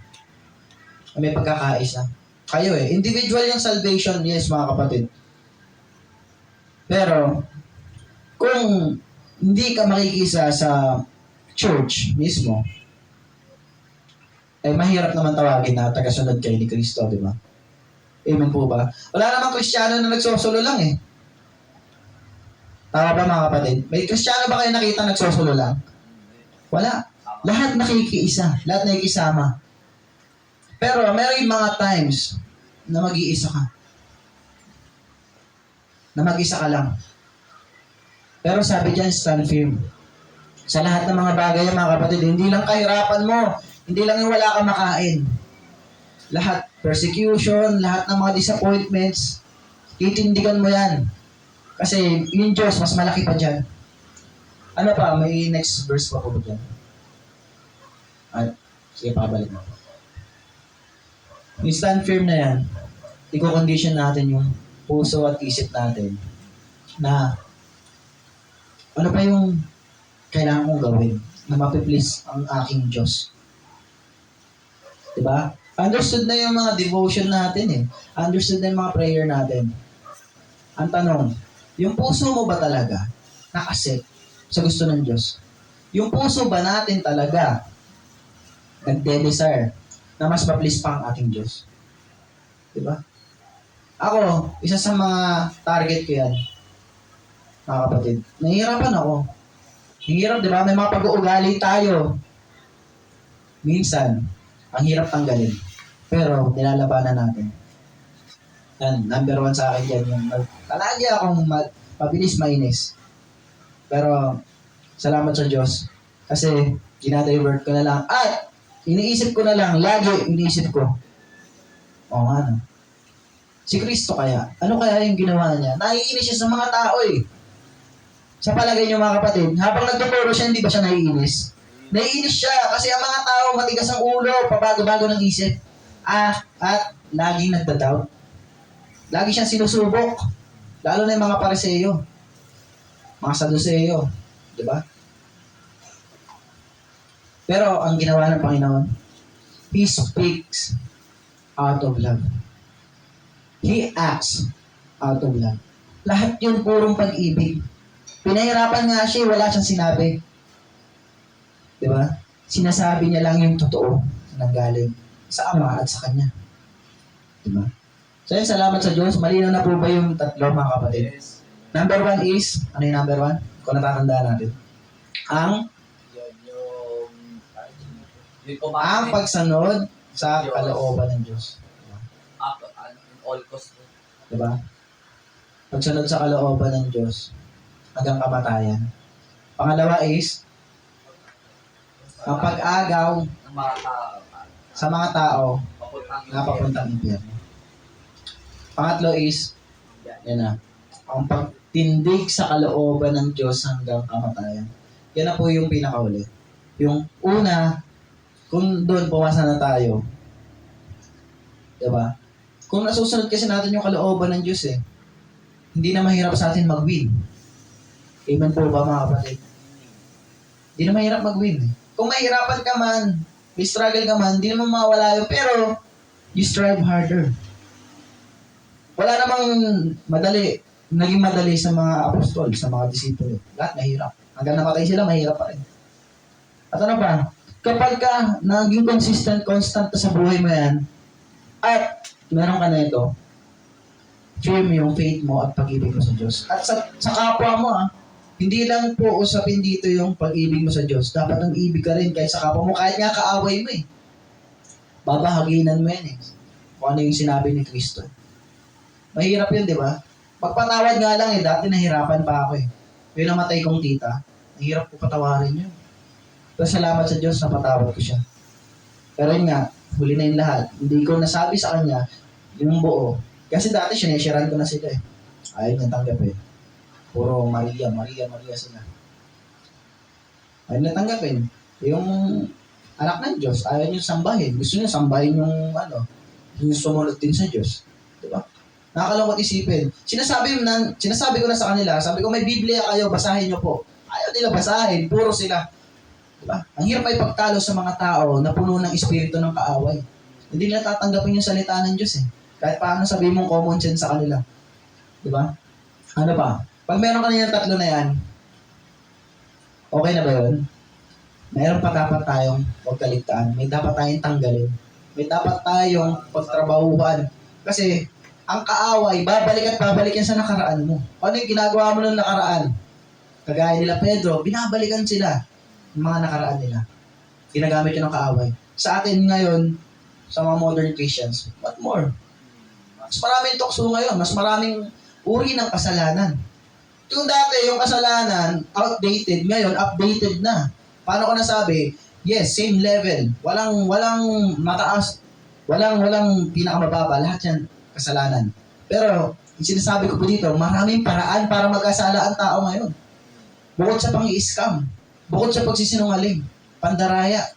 may pagkakaisa. Kayo individual yung salvation, yes mga kapatid. Pero, kung hindi ka makikisa sa church mismo, mahirap naman tawagin na tagasunod kayo ni Kristo, di ba? Amen po ba? Wala namang Kristiyano na nagsosolo lang Tama ba mga kapatid? May Kristiyano ba kayo nakita nagsusulo lang? Wala. Lahat nakikiisa. Lahat nakikisama. Pero may mga times na mag-iisa ka. Na mag-isa ka lang. Pero sabi dyan, stand firm. Sa lahat ng mga bagay, mga kapatid, hindi lang kahirapan mo. Hindi lang yung wala kang makain. Lahat, persecution, lahat ng mga disappointments, titindigan mo yan. Kasi yung Diyos, mas malaki pa dyan. Ano pa? May next verse pa po ba dyan? Ay, sige, pakabalik mo. Yung stand firm na yan, i-condition natin yung puso at isip natin na ano pa yung kailangan kong gawin na mapiplease ang aking Diyos. Diba? Understood na yung mga devotion natin eh. Understood na yung mga prayer natin. Ang tanong, yung puso mo ba talaga nakaset sa gusto ng Diyos? Yung puso ba natin talaga nagde-desire na mas ma-please pa ang ating Diyos? Diba? Ako, isa sa mga target ko yan, mga kapatid. Nahihirapan ako. Hirap, di ba? May mga pag-uugali tayo. Minsan, ang hirap tanggalin. Pero, nilalabanan natin. Yan, number 1 sa akin yan. Yung palagi akong mabilis mainis. Pero, salamat sa Diyos. Kasi, ginadivert ko na lang. At, iniisip ko na lang, lagi iniisip ko. Oo nga, no? Si Kristo kaya, ano kaya yung ginawa niya? Naiinis siya sa mga tao eh. Sa palagay niyo mga kapatid, habang nagtuturo siya, hindi ba siya naiinis? Naiinis siya kasi ang mga tao matigas ang ulo, pabago-bago ng isip. At laging nagda-doubt. Lagi siyang sinusubok. Lalo na yung mga Pariseo. Mga Saduceo. Di ba? Pero ang ginawa ng Panginoon, He speaks out of love. He acts out of love. Lahat yun purong pag-ibig. Pinahirapan nga siya, wala siyang sinabi. Di ba? Sinasabi niya lang yung totoo na nanggaling sa Ama at sa Kanya. Di ba? So yun, salamat sa Diyos. Malinaw na po ba yung tatlo mga kapatid? Yes. Number 1 is, ano yung number 1? Kung natatandaan natin. Ang pagsanod sa kalooban ng Diyos. In all cost. Diba? Pagsunod sa kalooban ng Diyos hanggang kamatayan. Pangalawa is ang pag-agaw Ng mga tao. sa mga tao Papuntang na papuntang impyerno. Pangatlo is yan na, ang pagtindig sa kalooban ng Diyos hanggang kamatayan. Yan na po yung pinakauli. Yung una, kung doon pumasa na tayo, diba? Kung nasusunod kasi natin yung kalooban ng Diyos eh, hindi na mahirap sa atin mag-win. Amen po ba mga kapatid? Hindi na mahirap mag-win eh. Kung mahirapan ka man, may struggle ka man, hindi naman mawala yun. Pero, you strive harder. Wala namang naging madali sa mga apostol, sa mga disipulo. Lahat mahirap. Hanggang namatay sila, mahirap pa rin. At ano pa? Kapag ka naging constant ka sa buhay mo yan, at meron ka na ito, firm yung faith mo at pag-ibig mo sa Diyos. At sa kapwa mo hindi lang po usapin dito yung pag-ibig mo sa Diyos. Dapat ang ibig ka rin kahit sa kapwa mo, kahit nga kaaway mo eh. Babahaginan mo yan eh. Kung ano yung sinabi ni Kristo. Mahirap yun, di ba? Pagpatawad nga lang dati nahirapan pa ako eh. Yung namatay kong tita, mahirap ko patawarin yun. Pero salamat sa Diyos na patawad ko siya. Pero yun nga, huli na yung lahat. Hindi ko nasabi sa kanya yung buo. Kasi dati sinesharean ko na sila eh. Ayaw niyang tanggapin. Puro Maria sila. Ayaw niyang tanggapin. Yung anak ng Diyos, ayaw niyang sambahin. Gusto niya sambahin yung sumunod din sa Diyos. Diba? Nakakalungkot isipin. Sinasabi ko na sa kanila, sabi ko may Biblia kayo, basahin niyo po. Ayaw nila basahin, puro sila. Diba? Ang hirap ay pagtalo sa mga tao na puno ng espiritu ng kaaway. Hindi nila tatanggapin yung salita ng Diyos eh. Kahit paano sabihin mong common sense sa kanila. Diba? Ano pa? Pag meron ka na yung tatlo na yan, okay na ba yun? Meron pa dapat tayong pagkaligtaan. May dapat tayong tanggalin. May dapat tayong pagtrabahuhan. Kasi, ang kaaway, babalik yan sa nakaraan mo. Ano yung ginagawa mo ng nakaraan? kagaya nila Pedro, binabalikan sila ng mga nakaraan nila. Ginagamit yun ng kaaway. Sa atin ngayon, sa mga modern Christians, what more? Mas maraming tukso ngayon, mas maraming uri ng kasalanan. Yung dati, yung kasalanan, outdated, ngayon, updated na. Paano ko nasabi? Yes, same level. Walang mataas, walang pinakamababa. Lahat yan kasalanan. Pero, yung sinasabi ko po dito, maraming paraan para magkasala ang tao ngayon. Bukod sa pang-i-scam, bukod sa pagsisinungaling, pandaraya.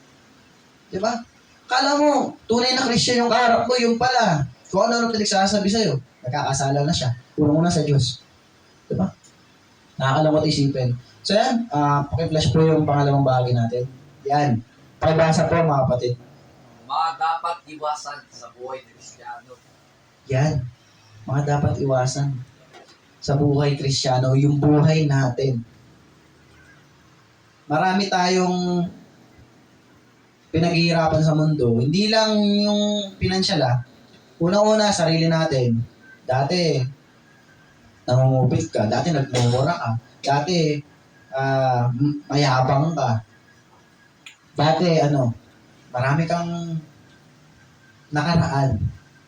Diba? Kala mo, tunay na Christian yung kaharap mo, yung pala. Kung ano pinagsasabi sa'yo, nagkakasala na siya. Puro na sa Diyos. Diba? Nakakalungkot isipin. So yan, paki-flash po yung pangalawang bahagi natin. Yan. Pakibasa po mga kapatid. Mga dapat iwasan sa buhay ng Kristiyano. Yan. Mga dapat iwasan sa buhay Kristiyano, yung buhay natin. Marami tayong pinaghihirapan sa mundo. Hindi lang yung pinansyal. Unang-una, sarili natin. Dati, nangungupit ka. Dati, nagmumura ka. Dati, mayabang ka. Dati, marami kang nakaraan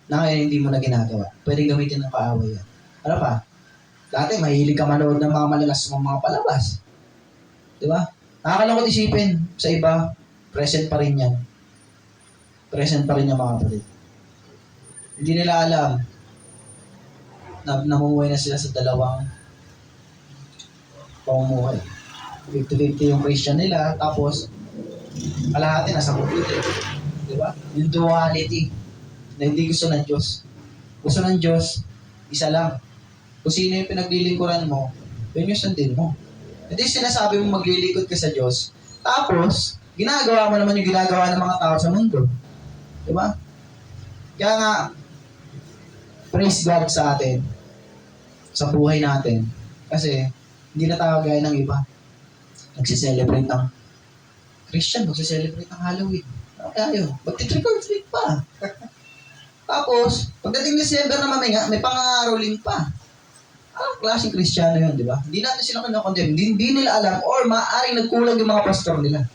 na ngayon hindi mo na ginagawa. Pwede gamitin ng kaaway yan. Ano pa? Dati, mahilig ka manood ng mga malalas mga palabas. Di ba? Nakakalungkot isipin sa iba, present pa rin yan. Present pa rin yan mga kapatid. Hindi nila alam na namumuhay na sila sa dalawang pamumuhay. 50-50 yung Christian nila, tapos kalahati nasa computer. Di ba? Yung duality na hindi gusto ng Diyos. Gusto ng Diyos, isa lang. Kung sino yung pinaglilingkuran mo, yun yung sundin mo. Hindi sinasabi mo maglilingkod ka sa Diyos, tapos ginagawa mo naman yung ginagawa ng mga tao sa mundo. Di ba? Kaya nga, praise God sa atin, sa buhay natin. Kasi, hindi na tayo gaya ng iba. Nagsiselebrate ng Christian, magsiselebrate ng Halloween. Ano kaya yun? Magti-trick or treat pa. Tapos, pagdating December na mamaya, may pangangaroling pa. Anong klaseng Kristiyano yun, di ba? Hindi natin sila kinakondemn. Hindi nila alam or maaaring nagkulang yung mga pastor nila.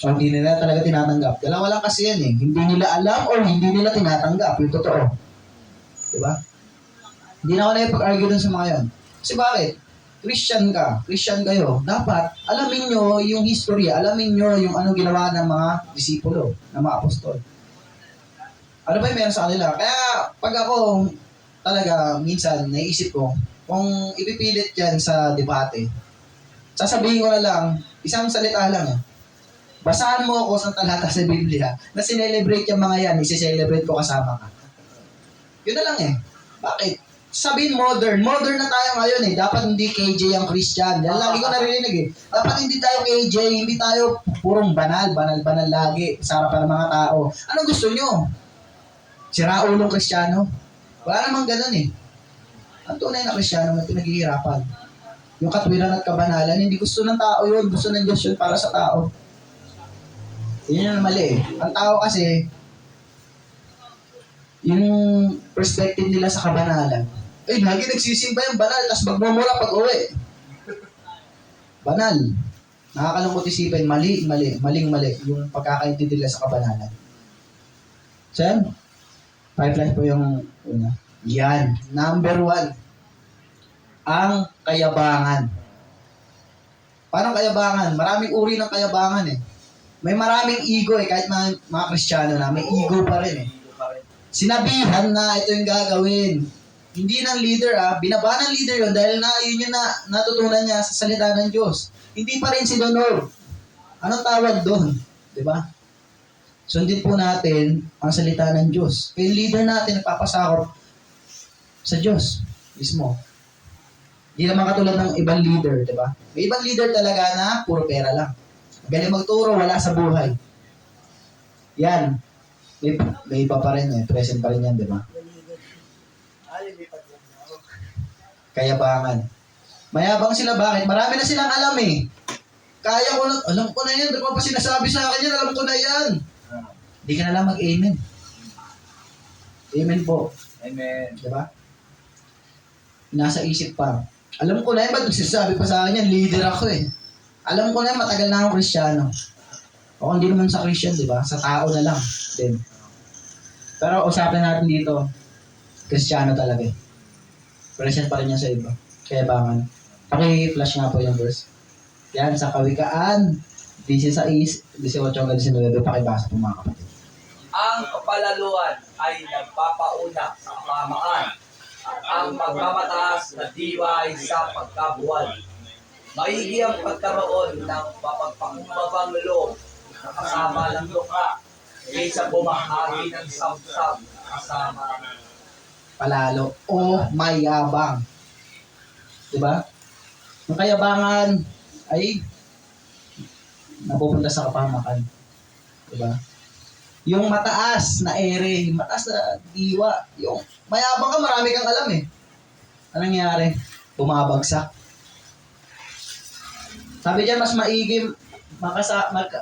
So, hindi nila talaga tinatanggap. Dalawa lang kasi yan eh. Hindi nila alam or hindi nila tinatanggap. Yung totoo. Diba? Hindi na ako nakipag-argue dun sa mga yan. Kasi bakit? Christian ka. Christian kayo. Dapat, alamin nyo yung history. Alamin nyo yung anong ginawa ng mga disipulo, ng mga apostol. Ano ba yung meron sa kanila? Kaya, pag ako, talaga, minsan, naisip ko, kung ipipilit yan sa debate, sasabihin ko na lang, isang salita lang eh. Basahan mo ako sa talata sa Biblia na sinelebrate yung mga yan, isi-celebrate ko kasama ka. Yun na lang eh. Bakit? Sabihin modern. Modern na tayo ngayon eh. Dapat hindi KJ ang Christian. Yan lagi ko naririnig eh. Dapat hindi tayo KJ, hindi tayo purong banal lagi. Sa harapan ng mga tao. Anong gusto nyo? Siraulong Kristiyano? Wala namang ganun eh. Ang tunay na Kristiyano na pinaghihirapan. Yung katwiran at kabanalan, hindi gusto ng tao yun. Gusto ng Diyos yun para sa tao. Yun yung mali eh. Ang tao kasi, yung perspective nila sa kabanalan, lagi nagsisimba yung banal, tapos magmumura pag uwi. Banal. Nakakalungkot isipin, maling mali, yung pagkakaintindi nila sa kabanalan. So yan, pipeline po yung una. Yan, number 1, ang kayabangan. Parang kayabangan, maraming uri ng kayabangan eh. May maraming ego eh, kahit mga Kristiyano na, may ego pa rin eh. Sinabihan na ito yung gagawin. Hindi ng leader binaba ng leader yun dahil yun yung natutunan niya sa salita ng Diyos. Hindi pa rin sinunod. Anong tawag doon? Diba? Sundin po natin ang salita ng Diyos. Kaya yung leader natin nagpapasakop sa Diyos mismo. Hindi naman katulad ng ibang leader, diba? May ibang leader talaga na puro pera lang. Galing magturo, wala sa buhay. Yan. May iba pa rin eh. Present pa rin yan, di ba? Kayabangan. Mayabang sila, bakit? Marami na silang alam eh. Kaya ko na, alam ko na yan. Di ba pa sinasabi sa akin yan? Alam ko na yan. Hindi ka na lang mag-amen. Amen po. Amen. Di ba? Nasa isip pa. Alam ko na yun, ba't nagsasabi pa sa akin yan, leader ako eh. Alam ko na yun, matagal na akong Kristiyano. O hindi naman sa Christian, di ba? Sa tao na lang din. Pero usapin natin dito, Kristiyano talaga eh. Present pa rin niya sa iba. Kayabangan. Paki-flash nga po yung verse. Yan, sa Kawikaan, 16, 18 hanggang 19, pakibasa po mga kapatid. Ang kapalaluan ay nagpapauna sa kamaan at ang pagmamataas na diwa ay sa pagkabuwal. Maigi ang pagkaroon ng mapagpakumbabang loob na kasama ng luka kaysa bumahagi ng sabsab kasama. Palalo o mayabang. Diba? Yung kayabangan ay napupunta sa kapahamakan. Diba? Yung mataas na ere, yung mataas na diwa, yung mayabang ka, marami kang alam eh. Anong nangyari? Bumabagsak. Sabi diyan, mas maigim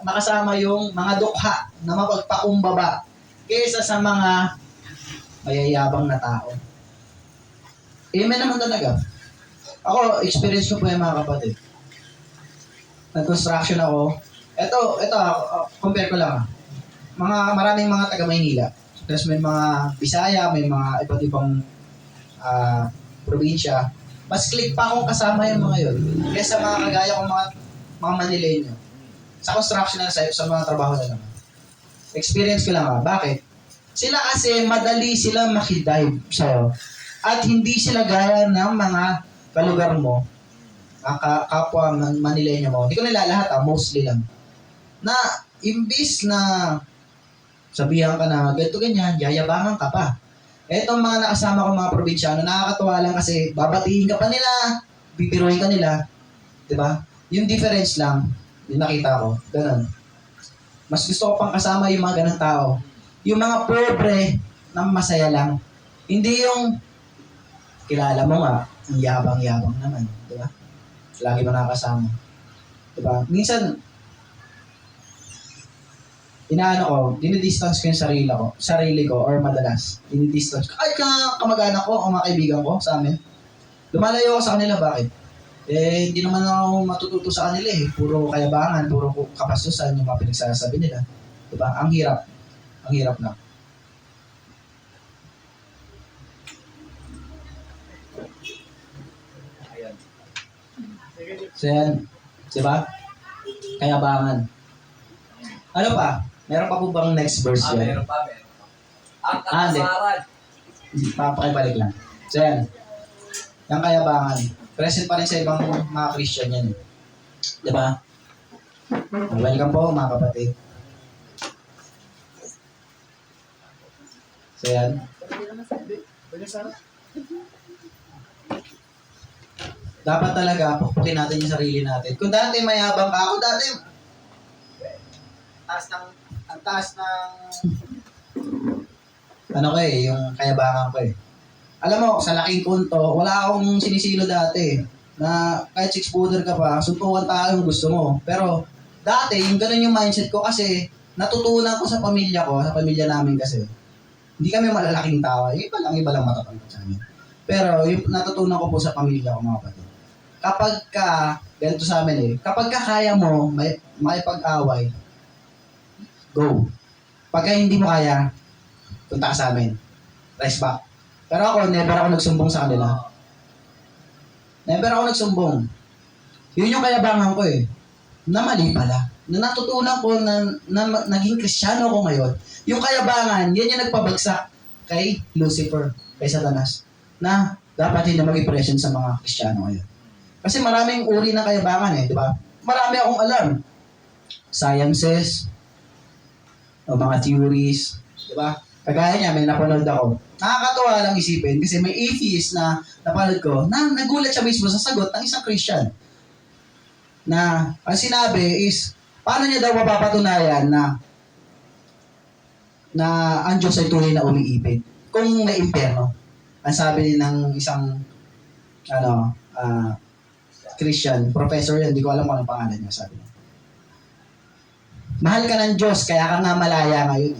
makasama yung mga dukha na mapagpakumbaba kaysa sa mga mayayabang na tao. Amen naman talaga. Ako, experience ko po yung mga kapatid. Nag-construction ako. Ito, compare ko lang. Maraming mga taga Maynila. Tapos may mga Bisaya, may mga iba't ibang probinsya. Mas click pa akong kasama yung mga yun. Kaya sa mga kagaya kong mga Manileño. Sa construction na sa mga trabaho na naman. Experience ko lang Bakit? Sila kasi madali sila makidive sa'yo. At hindi sila gaya ng mga kalugar mo, kapwa Manileño mo. Hindi ko nilalahat mostly lang. Na imbis na sabihan ka na ganito ganyan, yayabangan ka pa. Etong mga nakasama ko mga probinsyano, nakakatuwa lang kasi babatiin ka pa nila, bibiruin ka nila. Diba? Yung difference lang, yung nakita ko, ganun. Mas gusto ko pang kasama yung mga ganun tao. Yung mga pobre na masaya lang. Hindi yung kilala mo nga, ang yabang-yabang naman. Diba? Lagi mo nakakasama. Diba? Minsan, dinidistance ko yung sarili ko, or madalas, dinidistance ko. Kahit kamag-anak ko, o mga kaibigan ko sa amin, lumalayo ako sa kanila, bakit? Hindi naman ako matututo sa kanila eh. Puro kayabangan, puro kapastusan yung mga pinagsasabi nila. Diba? Ang hirap na. So yan, diba? Kayabangan. Ano pa? Meron pa po bang next verse yan? Meron pa. Ang katasaran. Papakibalik lang. So yan. Yung kayabangan. Present pa rin sa ibang mga Christian yan. Diba? Welcome po mga kapatid. So yan. Dapat talaga, pukpukin natin yung sarili natin. Kung dati mayabang ka, ako dati, ang taas ng ano ko yung kayabangan ko eh. Alam mo, sa laking punto, wala akong sinisilo dati. Na kahit 6-footer ka pa, suntukan tayo yung gusto mo. Pero dati, yung ganun yung mindset ko kasi natutunan ko sa pamilya namin kasi. Hindi kami malalaking tao. Iba lang matatangkad sa amin. Pero yung natutunan ko po sa pamilya ko mga kapatid. Kapag ganito sa amin kapag kaya mo, makipag-away, go. Pagka hindi mo kaya, punta ka sa amin. Rise back. Pero ako, never ako nagsumbong sa kanila. Never ako nagsumbong. Yun yung kayabangan ko na mali pala. Na natutunan ko na naging Kristiyano ko ngayon. Yung kayabangan, yan yung nagpabagsak kay Lucifer, kay Satanas. Na dapat hindi maging present sa mga Kristiyano ngayon. Kasi maraming uri ng kayabangan di ba? Marami akong alam. Sciences, o mga theories, di ba? Kagaya niya, may napanood ako. Nakakatuwa lang isipin kasi may atheist na napanood ko na nagulat siya mismo sa sagot ng isang Christian. Na ang sinabi is, paano niya daw mapapatunayan na ang Diyos ay tunay na umiibig kung may impyerno? Ang sabi ng isang Christian, professor yan, hindi ko alam kung anong pangalan niya, sabi niya. Mahal ka ng Diyos, kaya ka nga malaya ngayon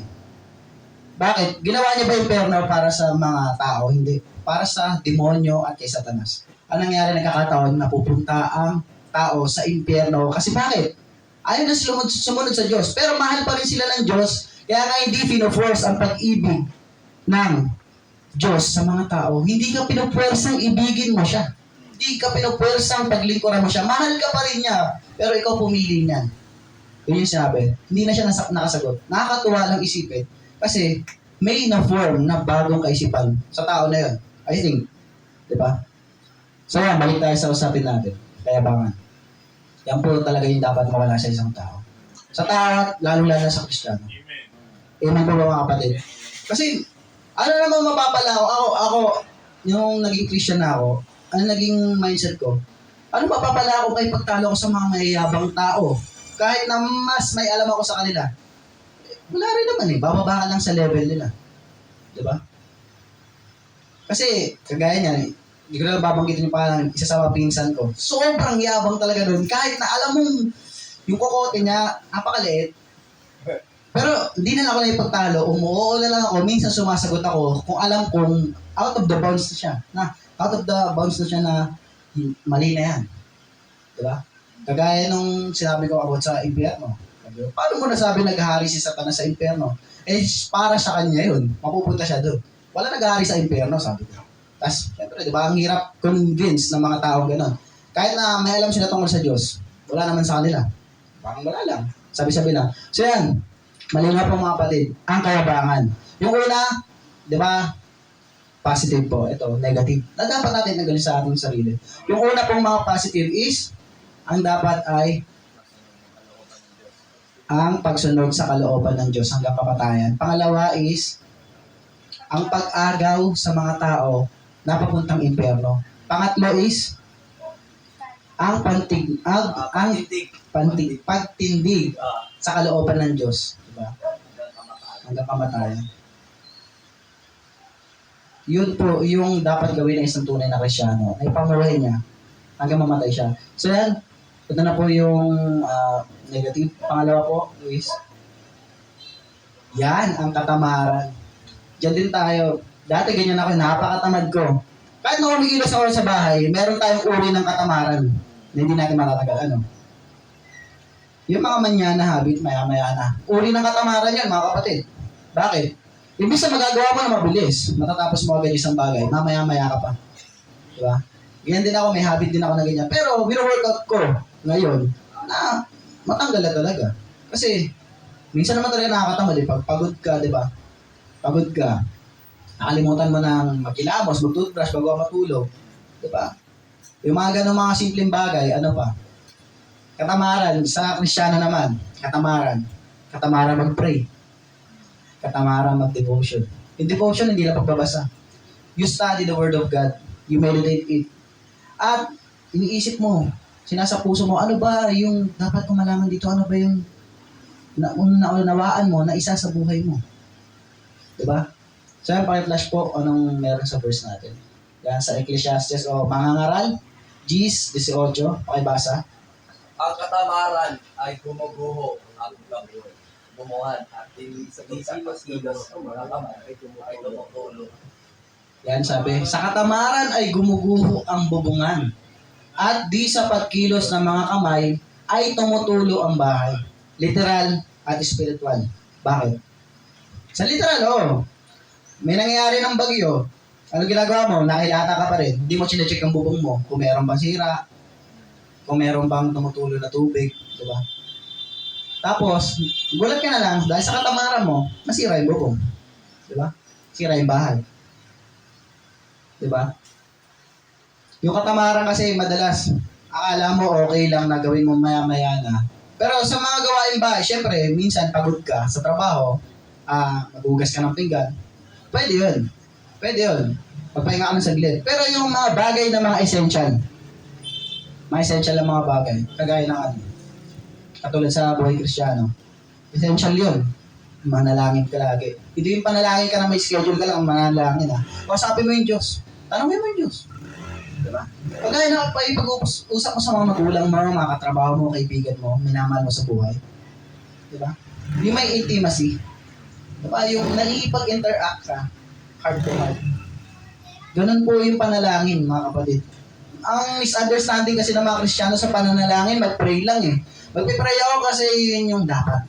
Bakit? Ginawa niya ba impyerno para sa mga tao? Hindi. Para sa demonyo at kay Satanas. Ang nangyari, nagkakataon, napupunta ang tao sa impyerno. Kasi bakit? Ayaw na sumunod sa Diyos. Pero mahal pa rin sila ng Diyos. Kaya nga hindi fino-force ang pag-ibig ng Diyos sa mga tao. Hindi ka pinupwersang ibigin mo siya. Hindi ka pinupwersang paglingkuran mo siya. Mahal ka pa rin niya. Pero ikaw pumili niyan. Yun yung sinabi. Hindi na siya nakasagot. Nakakatuwa lang isipin. Kasi may na-form na bagong kaisipan sa tao na yun. I think. Diba? So yan, balik tayo sa usapin natin. Kayabangan. Yan po talaga yung dapat mawala sa isang tao. Sa tao, lalo-lalo sa Kristiyano. Amen. Amen po ba mga kapatid? Kasi, ano naman mapapala ako, yung naging Christian na ako, ano naging mindset ko, ano mapapala ako kay pagtalo ko sa mga mayayabang tao? Kahit na mas may alam ako sa kanila. Wala rin naman eh, bababa ka lang sa level nila. Diba? Kasi, kagaya niyan, hindi ko na babanggitin yung pangalan, isa sa mga pinsan ko. Sobrang yabang talaga doon. Kahit na alam mong yung kokote niya, napakaliit. Pero hindi na ako na ipagtalo, umuoo na lang ako, minsan sumasagot ako kung alam kong out of the bounds na siya. Out of the bounds na siya na mali na yan. Diba? Kagaya nung sinabi ko about sa impyerno. Paano mo nasabi naghahari si Satanas sa impyerno? Eh, para sa kanya yun. Mapupunta siya doon. Wala naghahari sa impyerno, sabi ko. Tapos, syempre, di ba, ang hirap convince ng mga tao gano'n. Kahit na may alam sila tungkol sa Diyos, wala naman sa kanila. Parang wala lang. Sabi-sabi lang. So yan, malinaw po mga kapatid, ang kayabangan. Yung una, di ba, positive po. Ito, negative. Na dapat natin nagaling sa ating sarili. Yung una pong mga positive is, ang dapat ay ang pagsunod sa kalooban ng Diyos hanggang kamatayan. Pangalawa is, ang pag-agaw sa mga tao na papuntang impyerno. Pangatlo is, ang pagtindig sa kalooban ng Diyos. Diba? Hanggang kamatayan. Yun po yung dapat gawin ng isang tunay na Kristiyano. Ay pamuhay niya hanggang mamatay siya. So yan, ito na po yung negative. Pangalawa po is, yan ang katamaran. Diyan din tayo. Dati ganyan ako, napakatamad ko. Kahit na kumikilos ako sa bahay, meron tayong uri ng katamaran na hindi natin matatagal. Ano? Yung mga manyana habit, maya-maya na. Uri ng katamaran yan, mga kapatid. Bakit? Imbis na magagawa mo na mabilis, matatapos mo agad isang bagay, mamaya-maya ka pa. Diba? Ganyan din ako, may habit din ako na ganyan. Pero, wino-workout ko ngayon na matanggal na talaga. Kasi, minsan naman talaga nakakatamad eh. Pag pagod ka, diba? Pagod ka. Nakalimutan mo ng magkilamos, mag-toothbrush bago ka matulog. Diba? Yung mga ganong mga simpleng bagay, ano pa? Katamaran, sa Kristiyano naman, katamaran. Katamaran mag-pray. Katamaran mag-devotion. Yung devotion, hindi lang pagbabasa. You study the Word of God. You meditate it. At, iniisip mo, sinasa puso mo, ano ba yung dapat kong malaman dito? Ano ba yung naunawaan mo na isa sa buhay mo? Diba? So, yan, paki-flash po anong meron sa verse natin. Yan, sa Ecclesiastes o Mangangaral, Gs 18, pakibasa. Ang katamaran ay gumuguho ang gabuhay. Bumuhan at silos-silos ang mga kamay ay tumutulo. Yan sabi, sa katamaran ay gumuguho ang bubungan at di sa pagkilos ng mga kamay ay tumutulo ang bahay. Literal at spiritual. Bakit? Sa literal, may nangyayari ng bagyo. Ano ginagawa mo? Nakilata ka pa rin. Hindi mo chinecheck ang bubong mo. Kung meron bang sira, kung meron bang tumutulo na tubig, di ba? Tapos, gulat ka na lang dahil sa katamaran mo, nasira yung bubong. Di ba? Sira yung bahay. Di ba? Yung katamaran kasi madalas, akala mo okay lang na gawin mo maya-maya na. Pero sa mga gawain bahay, syempre, minsan pagod ka sa trabaho, maghugas ka ng pinggan, pwede yun. Pwede yun. Magpahinga ka ng saglit. Pero yung mga bagay na mga essential na mga bagay, kagaya ng katulad sa buhay Kristiyano, essential yun. Manalangin ka lagi. Hindi yung panalangin ka na may schedule ka lang, manalangin Kausapin mo yung Diyos. Tanongin mo yung Diyos. Diba? Kagaya na pag-usap mo sa mga magulang mo, mga katrabaho mo, kaibigan mo, minamahal mo sa buhay. Diba? Yung may intimacy. Diba? Yung nakikipag-interact ka, heart to heart. Ganun po yung panalangin, mga kapatid. ang misunderstanding kasi ng mga Kristiyano sa pananalangin, mag-pray lang eh. Mag-pray ako kasi yun yung dapat.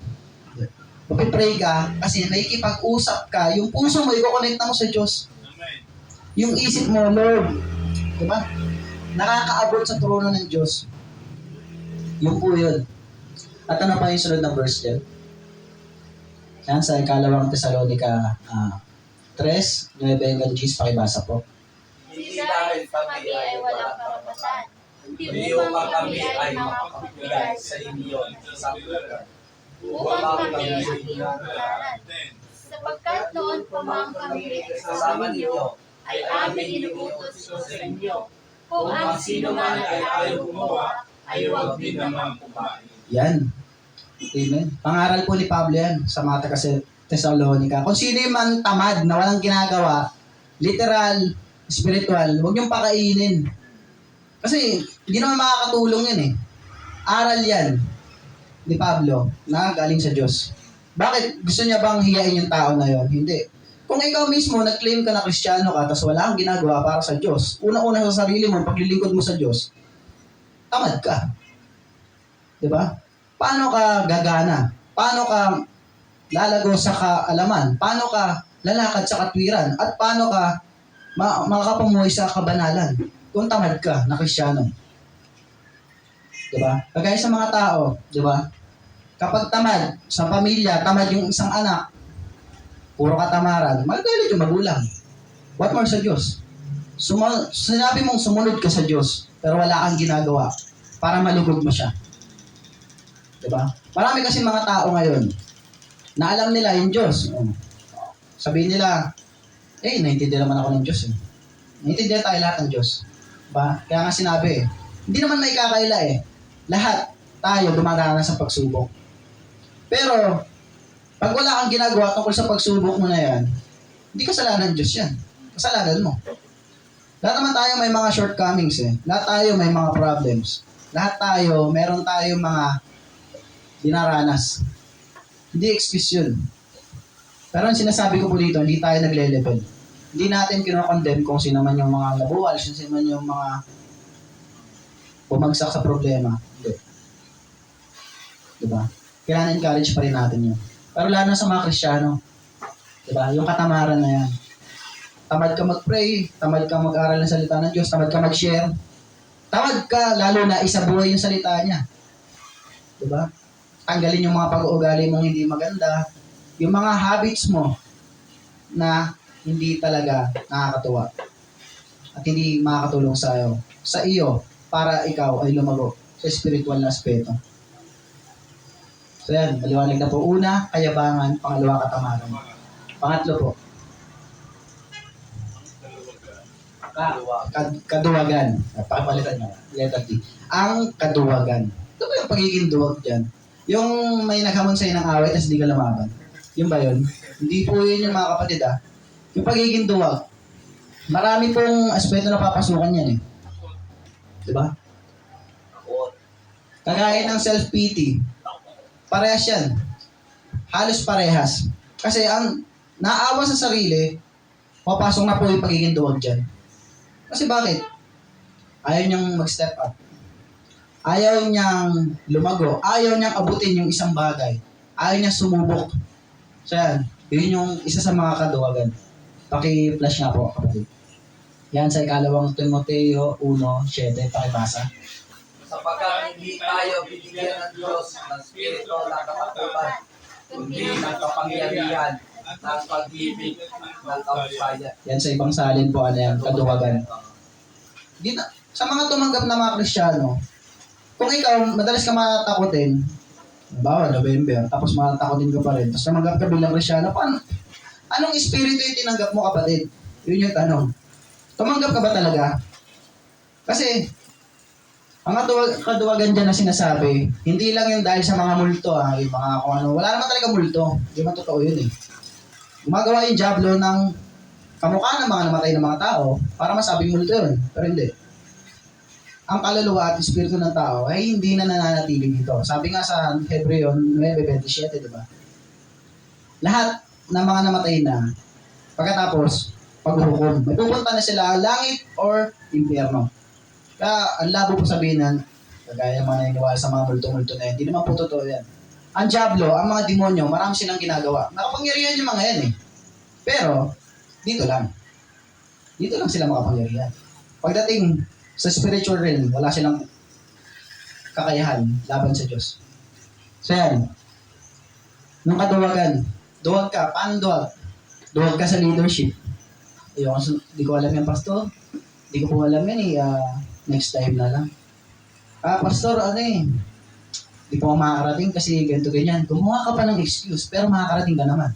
Mag-pray ka kasi nakikipag-usap ka. Yung puso mo, i-connect mo sa Diyos. Yung isip mo, Lord, diba? Nakakaabot sa trono ng Diyos. Yung po yun. At ano pa yung sunod na verse dyan? Yan, sa ikalawang Tesalonica 3, 9 hanggang 10, pakibasa po. Hindi dahil kami ay walang karapatan, Hindi upang kami ay makapagbigay sa inyo sa pagkakas. upang kami ay inyong tularan. Sapagkat noon pa mang kami kasama ninyo, ay aming inuutos sa inyo. Kung ang sino man ay ayaw gumawa, ay huwag din naman kumain. Yan. Amen. Pangaral po ni Pablo yan sa mga Thessalonica. Kung sino man tamad na walang ginagawa, literal, spiritual, huwag niyong pakainin. Kasi hindi naman makakatulong yan eh. Aral yan ni Pablo na galing sa Diyos. Bakit? Gusto niya bang hiyain yung tao na yon? Hindi. Kung ikaw mismo nag-claim ka na Kristiyano ka tapos wala kang ginagawa para sa Diyos, una-una sa sarili mo, paglilingkod mo sa Diyos, tamad ka. Diba? Paano ka gagana? Paano ka lalago sa kaalaman? Paano ka lalakad sa katwiran? At paano ka makakapamuhay sa kabanalan kung tamad ka na Kristiyano? Diba? Kagaya sa mga tao, diba? Kapag tamad sa pamilya, tamad yung isang anak, puro katamaran, magagalit yung magulang. What more sa Diyos? Sinabi mong sumunod ka sa Diyos, pero wala kang ginagawa para malugod mo siya. Diba? Marami kasi mga tao ngayon na alam nila yung Diyos. Sabihin nila, naiintindihan naman ako ng Diyos eh. Naiintindihan tayo lahat ng Diyos. Diba? Kaya nga sinabi hindi naman may kakaila eh. Lahat tayo dumadaan sa pagsubok. Pero, pag wala kang ginagawa tungkol sa pagsubok mo na yan, hindi kasalanan ng Diyos yan. Kasalanan mo. Lahat naman tayo may mga shortcomings eh. Lahat tayo may mga problems. Lahat tayo, meron tayong mga dinaranas. Hindi excuse yun. Pero ang sinasabi ko po dito, hindi tayo nagle-level. Hindi natin kinokondemn kung sino man yung mga labuwal, sino man yung mga bumagsak sa problema. Hindi. Diba? Kailangan encourage pa rin natin yun. Pero lalo na sa mga Kristiyano. Diba? Yung katamaran na yan. Tamad ka mag-pray, tamad ka mag-aral ng salita ng Diyos, tamad ka mag-share. Tamad ka, lalo na isabuhay yung salita niya. Diba? Tanggalin yung mga pag-uugali mong hindi maganda. Yung mga habits mo na hindi talaga nakakatuwa. At hindi makakatulong sa iyo para ikaw ay lumago sa spiritual na aspeto. So yan, maliwanag na po. Una, kayabangan. Pangalawa, katamaran. Pangatlo po, kaduwagan. Pakipalitan nyo. Letter D. Ang kaduwagan. Ito ba yung pagiging duwag dyan? Yung may naghamon sa'yo ng away tapos di ka lumaban. Yun ba yun? Hindi po yun yung mga kapatid Yung pagiging duwag. Marami pong aspeto na papasukan yan eh. Diba? Kagaya ng self-pity. Parehas yan. Halos parehas. Kasi ang naawa sa sarili, papasok na po yung pagiging duwag dyan. Kasi bakit? Ayaw niyang mag-step up. Ayaw niyang lumago. Ayaw niyang abutin yung isang bagay. Ayaw niyang sumubok. So yan, yun yung isa sa mga kaduwagan. Paki-flash nga po, kapatid. Yan sa ikalawang Timoteo 1:7, pakibasa. Sapagkat hindi tayo binigyan ng Diyos ng spirito ng katakutan, kundi ng kapangyarihan, ng pag-ibig, ng kahusayan. Yan sa ibang salin po, kaduwagan. Sa mga tumanggap na mga Kristiyano, kung ikaw, madalas ka matakotin, bawa, November, tapos matakotin ka pa rin, tapos tumanggap ka bilang Kristiyano, anong espiritu yung tinanggap mo, kapatid? Yun yung tanong. Tumanggap ka ba talaga? Kasi, ang kaduwagan dyan na sinasabi, hindi lang yung dahil sa mga multo, yung mga kung ano, wala naman talaga multo. Hindi man totoo yun eh. Gumagawa yung jablo ng kamukha ng mga namatay ng mga tao para masabing multo yun. Pero hindi. Ang kaluluwa at espiritu ng tao ay hindi na nananatili dito. Sabi nga sa Hebreo 9:27, di ba? Lahat ng mga namatay na, pagkatapos, paghuhukom, may pupunta na sila langit or impyerno. Kaya ang labo po sabihin na, kagaya ng mga naniniwala sa mga multo-multo na yan, hindi naman po totoo yan. Ang Diablo, ang mga demonyo, marami silang ginagawa. Nakapangyarihan yung mga yan eh. Pero, dito lang. Dito lang sila makapangyarihan. Pagdating sa spiritual realm, wala silang kakayahan laban sa Diyos. So yan, nung kaduwagan, duwag ka. Paano duwag? Duwag ka sa leadership. Ayoko, di ko alam yan, pastor. Di ko po alam yan eh. Next time na lang. Pastor, ano eh, di po ako makakarating kasi ganito ganyan. Gumawa ka pa ng excuse, pero makakarating ka naman.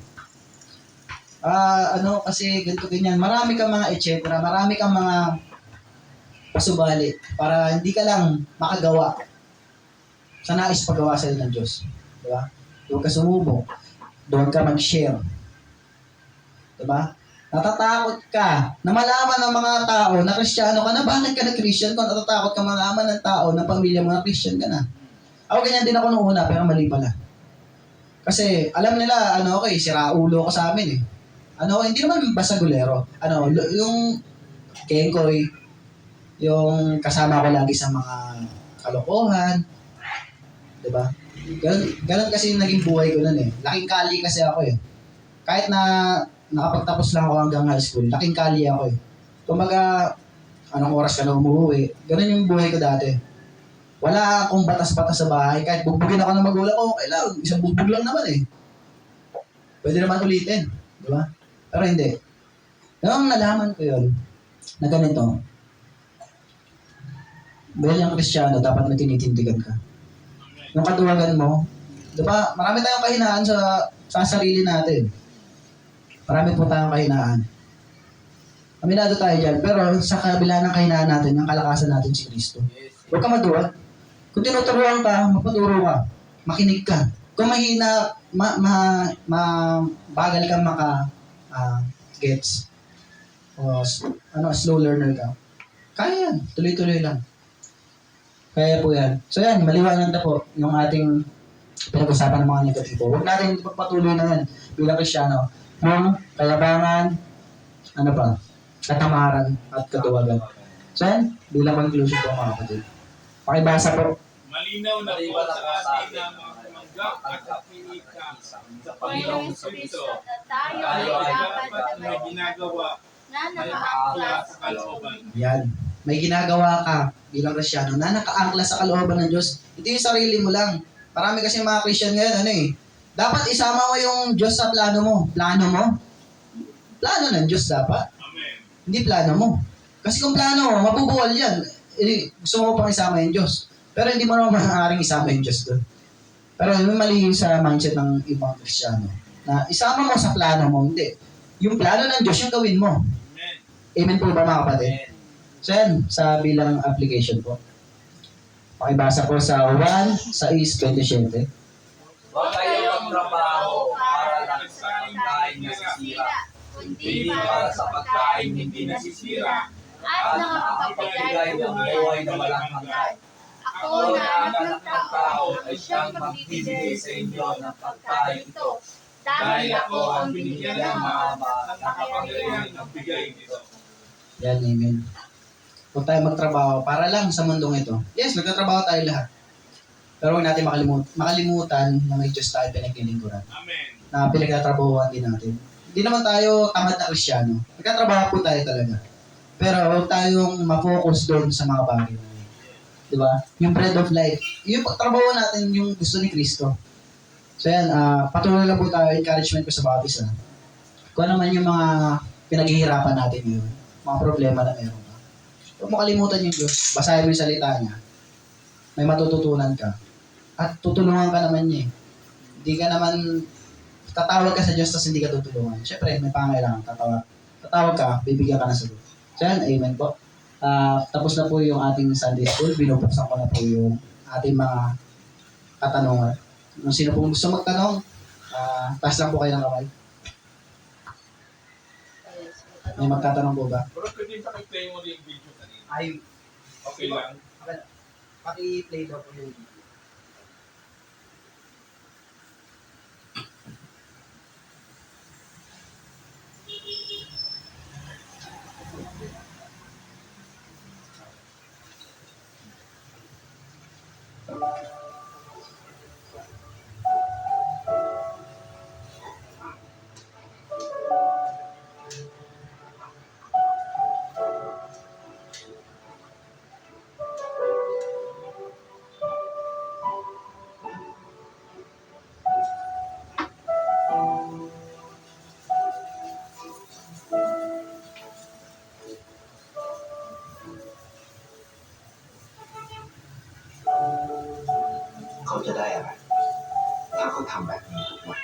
Kasi ganito ganyan. Marami kang mga et cetera, marami kang mga pasubali para hindi ka lang makagawa sa nais paggawa sa ng Diyos. Di ba? Huwag ka sumubok. Huwag ka mag-share. Di ba? Natatakot ka na malaman ng mga tao na Kristiyano ka na, bakit ka na Christian kung natatakot ka malaman ng tao na pamilya mo na Christian ka na. Ako ganyan din ako nung una, pero mali pala. Kasi alam nila, okay, siraulo ko sa amin eh. Hindi naman basagulero. Yung Kenkoy, yung kasama ko lagi sa mga kalokohan, di ba? Ganun kasi yung naging buhay ko nun eh. Laking kali kasi ako eh. Kahit na nakapagtapos lang ako hanggang high school, laking kali ako eh. Kumbaga, anong oras ka na umuwi? Ganun yung buhay ko dati. Wala akong batas-batas sa bahay. Kahit bugbugin ako ng magulang ko, okay lang. Isang bugbog lang naman eh. Pwede naman ulitin. Di ba? Pero hindi. Nung nalaman ko yun, na ganito, dahil yung Kristiyano, dapat may tinitindigan ka. Yung katuwagan mo, di ba, marami tayong kahinaan sa sarili natin. Marami po tayong kahinaan. Aminado tayo dyan, pero sa kabila ng kahinaan natin, yung kalakasan natin si Kristo. Huwag ka maduwag. Kung tinuturuan ka, magpaturo ka. Makinig ka. Kung mahina, bagal ka gets. O, slow learner ka. Kaya yan. Tuloy-tuloy lang. Kaya po yan. So yan, maliwanag na po yung ating pinag-usapan ng mga negatibo. Huwag natin pagpatuloy na yan bilang Kristiyano. Yung kayabangan, katamaran at katuwagan. So yan, bilang conclusion po mga kapatid. Pakibasa po. Malinaw na po sa atin na magmanggap at akinika sa Panginoong Kristo. Tayo Tayo ay dapat dapat na ginagawa na may nakaangkla sa kalooban. Yan. May ginagawa ka bilang Kristiyano na nakaangkla sa kalooban ng Diyos. Hindi yung sarili mo lang. Marami kasi mga Christian ngayon, dapat isama mo yung Diyos sa plano mo. Plano mo? Plano ng Diyos dapat. Amen. Hindi plano mo. Kasi kung plano mo, mabubuwal yan. Gusto mo pang isama yung Diyos. Pero hindi mo naman maaaring isama yung Diyos doon. Pero may mali sa mindset ng ibang Kristiyano. Na isama mo sa plano mo, hindi. Yung plano ng Diyos, yung gawin mo. Amen. Amen po ba mga kapatid? So yan, sa bilang application po. Pakibasa po sa 1:6-27. Huwag kayong magtrabaho para lang sa pagkain nasisira, kundi hindi para sa pagkain hindi nasisira, at at nakakapagigay ng buhay na walang hanggan. Ako na anak ng tao ay siyang magbibigay sa inyo ng pagkain ito, dahil ako ang binigyan ng mga ng Kapangyarihan ng bigay nito. Yan, amen. Huwag tayo magtrabaho para lang sa mundong ito. Yes, nagtatrabaho tayo lahat. Pero huwag natin makalimutan na may Diyos tayo pinaglilingkuran. Amen. Na pinagtatrabahuan din natin. Hindi naman tayo tamad na Kristyano. Nagtatrabaho po tayo talaga. Pero huwag tayong ma-focus doon sa mga bagay na yun. Diba? Yung bread of life. Yung pagtrabaho natin yung gusto ni Kristo. So yan, patuloy lang po tayo. Encouragement ko sa bawat isa. Kung ano man yung mga pinaghihirapan natin ngayon. Mga problema na meron ka. Huwag mo kalimutan yung Diyos. Basahin mo yung salita niya. May matututunan ka. At tutulungan ka naman niya eh. Hindi ka naman, tatawag ka sa Diyos tapos hindi ka tutulungan. Siyempre, may pangailangan. Tatawag ka, bibigyan ka ng sagot. So yan, amen po. Tapos na po yung ating Sunday School. Binubuksan ko na po yung ating mga katanungan. Kung sino pong gusto magtanong, taas lang po kayo ng kamay. May magtatanong po ba? Pero pwede pa-play mo yung video kanina. Ay, Okay lang. paki-play daw po yung video. ทำแบบนี้ทุกวัน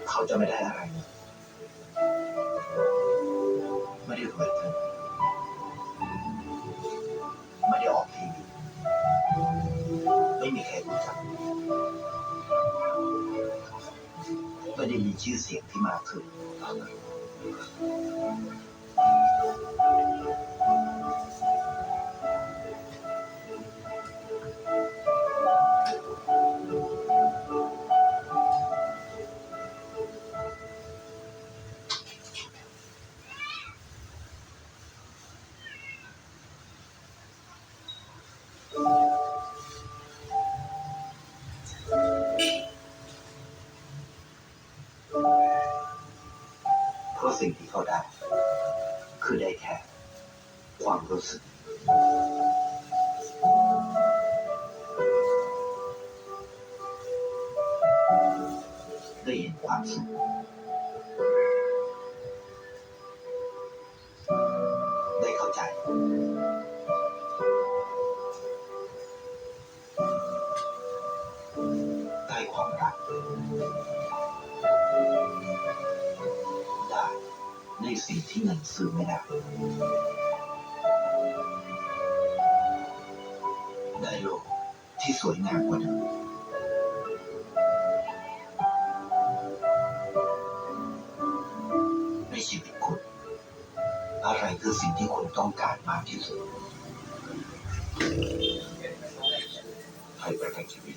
เขาจะไม่ได้อะไรเลยไม่ได้รวยขึ้นไม่ได้ออกทีวีไม่มีใครรู้จักไม่ได้มีชื่อเสียงที่มากขึ้นเพราะสิ่งที่เขาได้ คือได้แค่ความรู้สึกได้เห็นความสุขได้เข้าใจได้ความรักได้ในสิ่งที่เงินซื้อไม่ได้ได้โลกที่สวยงามกว่าเดิมในชีวิตคุณอะไรคือสิ่งที่คุณต้องการมากที่สุดให้ประกันชีวิต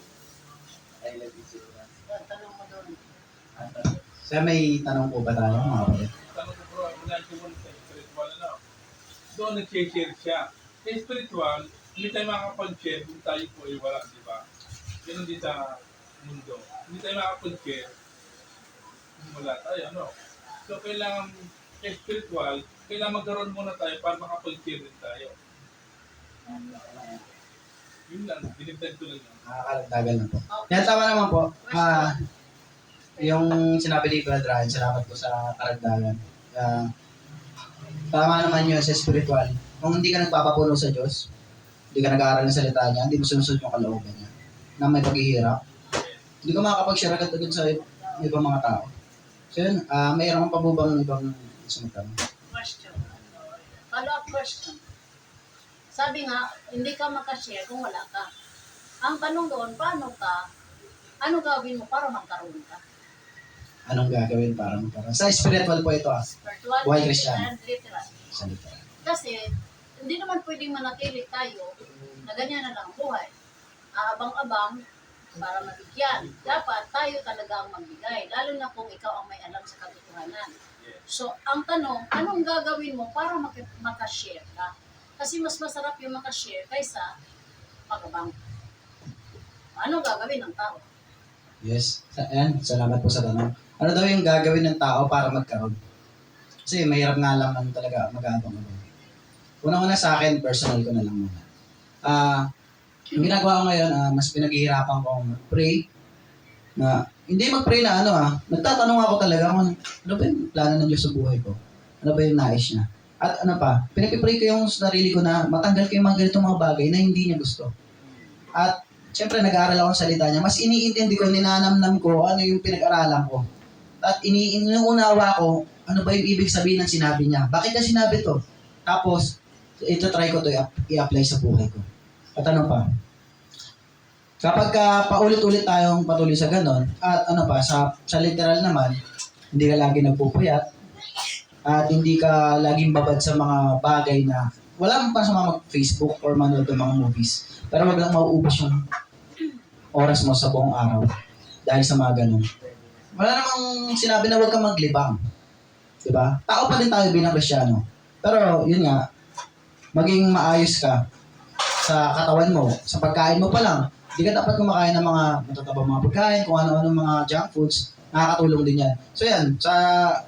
Sir, may tanong po ba tayo, mga kapatid? Tanong ko bro, mula ko muna sa spiritual, ano? Doon nag-share siya. Sa spiritual, hindi tayo makakapag-share kung tayo po ay wala, di ba? Ganun din sa mundo. Hindi tayo makakapag-share kung wala tayo, ano? So, kailangan sa spiritual, kailangan magkaroon muna tayo para makapag-share din tayo. Yun lang, dinigdag ko lang yan. Nakakalagdagan na po. Kaya tama naman po. Yung sinabi ni Brother Ryan, salamat po sa karagdagan. Tama naman yun sa spiritual. Kung hindi ka nagpapapuno sa Diyos, hindi ka nag-aaral ng salita niya, hindi mo sinusunod yung kalooban niya, na may paghihirap, hindi ka makakapag-share agad sa ibang mga tao. So yun, mayroon kang pabubang ibang sumunod. Question. Follow-up question. Sabi nga, hindi ka makashare kung wala ka. Ang tanong doon, ano gawin mo para magkaroon ka? Anong gagawin para magkaroon? Sa spiritual po ito Spiritual, Buhay Kristiyano. and literal. Sa literal. Kasi, hindi naman pwedeng manatili tayo na ganyan na lang ang buhay. Aabang-abang para mabigyan. Dapat tayo talaga ang magbigay, lalo na kung ikaw ang may alam sa katotohanan. So, ang tanong, anong gagawin mo para makashare ka? Kasi mas masarap yung makashare kaysa magabang. Anong gagawin ng tao? Yes. Ayan, salamat po sa tanong. Ano daw yung gagawin ng tao para magkaroon? Kasi mahirap nga lang talaga mag-aabang-abang. Unang-una sa akin, personal ko na lang muna. Yung ginagawa ko ngayon, mas pinaghihirapan ko mag-pray. Na, hindi mag-pray na nagtatanong ako talaga kung ano ba yung plano ng Diyos sa buhay ko? Ano ba yung nais niya? At ano pa, pinag-pray ko yung sarili ko na matanggal ko yung mga ganitong mga bagay na hindi niya gusto. At siyempre, nag-aaral ako sa salita niya. Mas iniintindi ko, ninanamnam ko ano yung pinag-aralan ko. At inuunawa ko, ano ba yung ibig sabihin ng sinabi niya? Bakit niya sinabi to? Tapos, ito try ko to i-apply sa buhay ko. At ano pa? Kapag paulit-ulit tayong patuloy sa ganon, at ano pa, sa literal naman, hindi ka lagi nagpupuyat, at hindi ka laging babad sa mga bagay na wala mo pa sa mga mag-Facebook or manood ng mga movies. Pero wag lang mauubos yung oras mo sa buong araw dahil sa mga ganon. Wala namang sinabi na wag kang maglibang. Diba? Tao pa din tayo bilang Kristiyano. Pero yun nga, maging maayos ka sa katawan mo, sa pagkain mo pa lang. Hindi ka dapat kumakain ng mga matatabang mga pagkain, kung ano-ano mga junk foods, nakakatulong din yan. So yan, sa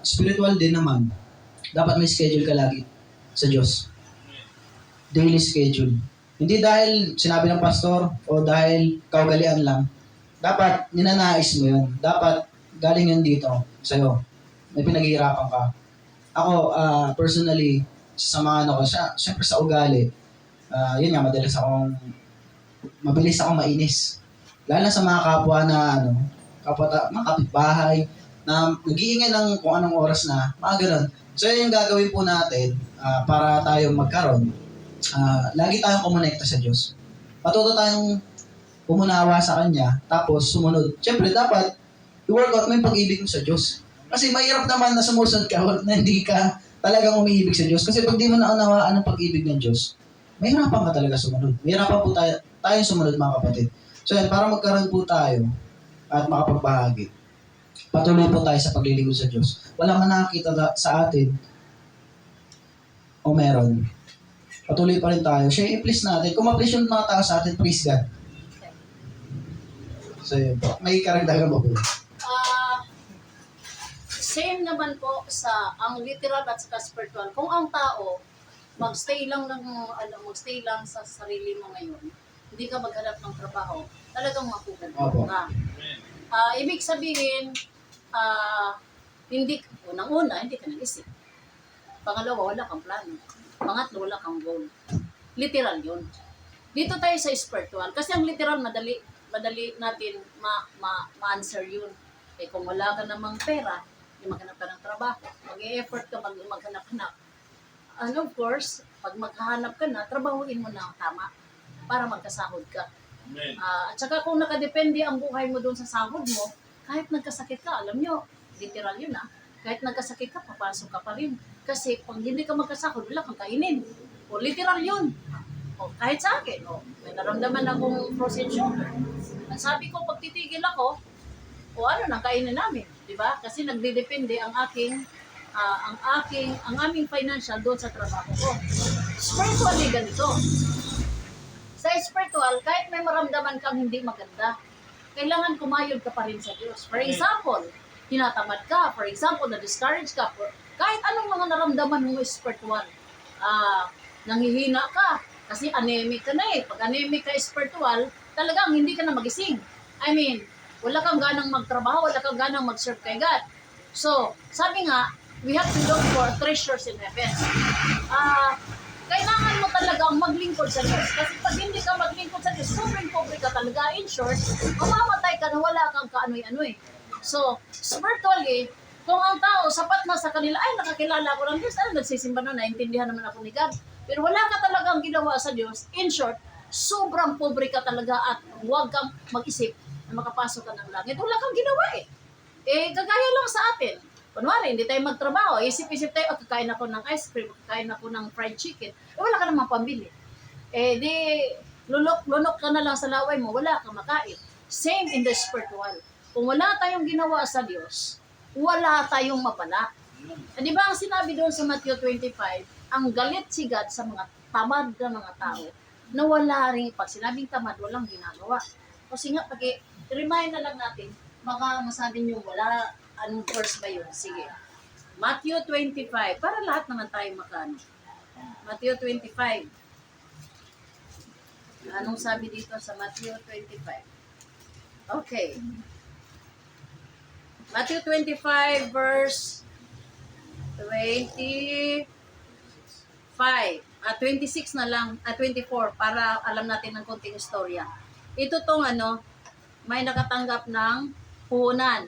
spiritual din naman, dapat may schedule ka lagi sa Diyos. Daily schedule. Hindi dahil sinabi ng pastor o dahil kaugalian lang. Dapat ninanais mo yun. Dapat galing yun dito sa'yo. May pinaghihirapan ka. Ako, personally, sa mga ano ko, syempre sa ugali, yun nga, mabilis akong mainis. Lalo na sa mga kapwa na, mga kapitbahay, na nag-iingay ng kung anong oras na, mga ganun. So, yun yung gagawin po natin para tayo magkaroon. Lagi tayong kumonekta sa Diyos. Matuto tayong umunawa sa Kanya, tapos sumunod. Siyempre, dapat i-workout mo yung pag-ibig mo sa Diyos. Kasi mahirap naman na sumusunod ka na hindi ka talagang umiibig sa Diyos. Kasi pag di mo naunawaan ang pag-ibig ng Diyos, mahirapan ka talaga sumunod. Mahirapan po tayo sumunod, mga kapatid. So yan, para magkaroon po tayo at makapagbahagi, patuloy po tayo sa paglilingkod sa Diyos. Wala man nakakita sa atin o meron. Patuloy pa rin tayo. Siya i-please natin. Kung ma-please yung mga tao sa atin, please God. So yun po. May karagdagan ba po? Same naman po sa ang literal at saka spiritual. Kung ang tao magstay lang sa sarili mo ngayon, hindi ka maghanap ng trabaho, talagang mapupunta ka. Ibig sabihin, unang-una, hindi ka nag-isip. Pangalawa, wala kang plano. Pangatlo, wala kang goal. Literal yun. Dito tayo sa spiritual. Kasi ang literal, madali natin ma-answer yun. Kung wala ka namang pera, hindi maghanap ka ng trabaho. Mag-e-effort ka maghanap-hanap. And of course, pag maghahanap ka na, trabahuin mo na ang tama para magkasahod ka. At saka kung nakadepende ang buhay mo doon sa sahod mo, kahit nagkasakit ka, alam nyo, literal yun kahit nagkasakit ka, papasok ka pa rin. Kasi pag hindi ka magkasahod, wala kang kainin. O literal yun. O kahit sa akin, may naramdaman akong frozen shoulder. Ang sabi ko, pag titigil ako, nang kainin namin, di ba? Kasi nagdedepende ang aming financial doon sa trabaho ko. Spiritually ganito. Sa spiritual, kahit may maramdaman kang hindi maganda, kailangan kumayod ka pa rin sa Diyos. For example, tinatamad ka. For example, na-discourage ka. Kahit anong mga naramdaman mo spiritual, nanghihina ka. Kasi anemic ka na Pag anemic ka spiritual, talagang hindi ka na magising. I mean, wala kang ganang magtrabaho, wala kang ganang mag-serve kay God. So, sabi nga, we have to look for treasures in heaven. Kailangan mo talagang maglingkod sa Diyos. Kasi pag hindi ka maglingkod sa Diyos, sobrang pobre ka talaga. In short, mamamatay ka na wala kang kaanoy-anoy. So, spiritually, kung ang tao sapat na sa kanila, ay nakakilala ko ng Diyos, nagsisimba na, naintindihan naman ako ni God. Pero wala ka talagang ginawa sa Diyos, in short, sobrang pobre ka talaga at huwag kang mag-isip na makapasok ka ng langit. Wala kang ginawa kagaya lang sa atin. Kunwari, hindi tayo magtrabaho, isip-isip tayo, kakain ako ng ice cream, kakain ako ng fried chicken, wala ka namang pambili. Lunok ka na lang sa laway mo, wala kang makain. Same in the spiritual. Kung wala tayong ginawa sa Diyos, wala tayong mapala. Di ba ang sinabi doon sa Matthew 25, ang galit si God sa mga tamad na mga tao na wala rin, pag sinabing tamad, walang ginagawa. Kasi nga, remind na lang natin, baka masabi nyo, wala, anong verse ba yun? Sige. Matthew 25, para lahat naman tayo makano. Matthew 25. Anong sabi dito sa Matthew 25? Okay. Matthew 25 verse 25. 26 na lang, 24 para alam natin ng konting istorya. Ito tong may nakatanggap ng puhunan.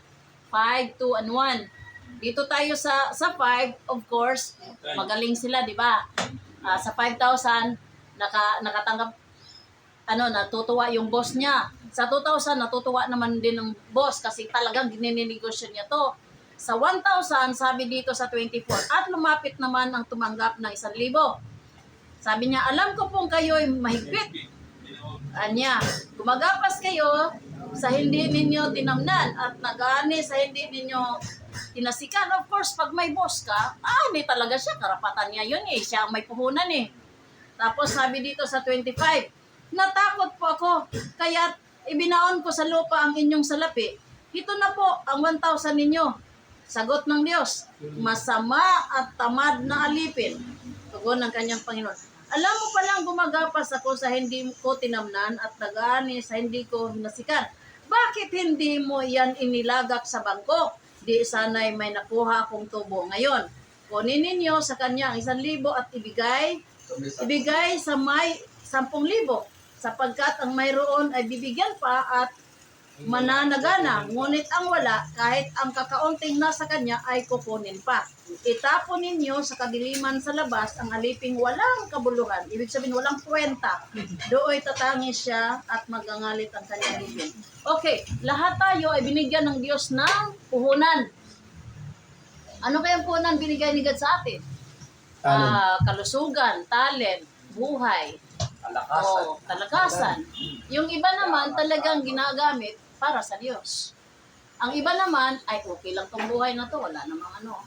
5, 2, and 1. Dito tayo sa 5, of course, magaling sila, di ba? Sa 5,000, nakatanggap, natutuwa yung boss niya. Sa 2,000, natutuwa naman din ng boss kasi talagang gininegosyo niya to. Sa 1,000, sabi dito sa 24, at lumapit naman ang tumanggap ng 1,000. Sabi niya, alam ko pong kayo'y mahigpit. Anya, gumagapas kayo sa hindi ninyo tinamnan at nag-aani sa hindi ninyo tinasikan. Of course, pag may boss ka, hindi talaga siya, karapatan niya yun Siya ang may puhunan Tapos sabi dito sa 25, Natakot po ako. Kaya ibinaon ko sa lupa ang inyong salapi. Ito na po ang 1,000 ninyo. Sagot ng Diyos, masama at tamad na alipin. Tugon ng kanyang Panginoon. Alam mo palang gumagapas ako sa hindi ko tinamnan at nagani sa hindi ko nasikan. Bakit hindi mo yan inilagak sa bangko? Di sana'y may nakuha akong tubo ngayon. Kunin ninyo sa kanya ang 1,000 at ibigay sa may 10,000 sapagkat ang mayroon ay bibigyan pa at mananagana, ngunit ang wala, kahit ang kakaunting nasa kanya ay kukunin pa. Itapon ninyo sa kadiliman sa labas ang aliping walang kabuluhan, ibig sabihin walang kwenta. Dooy tatangi siya at magangalit ang kanyang bibig. Okay, lahat tayo ay binigyan ng Diyos ng puhunan. Ano kayang puhunan binigay ni God sa atin? Talent. Kalusugan, talent, buhay, kalakasan. Yung iba naman talagang ginagamit para sa Diyos. Ang iba naman ay okay lang tong buhay na to, wala namang ano.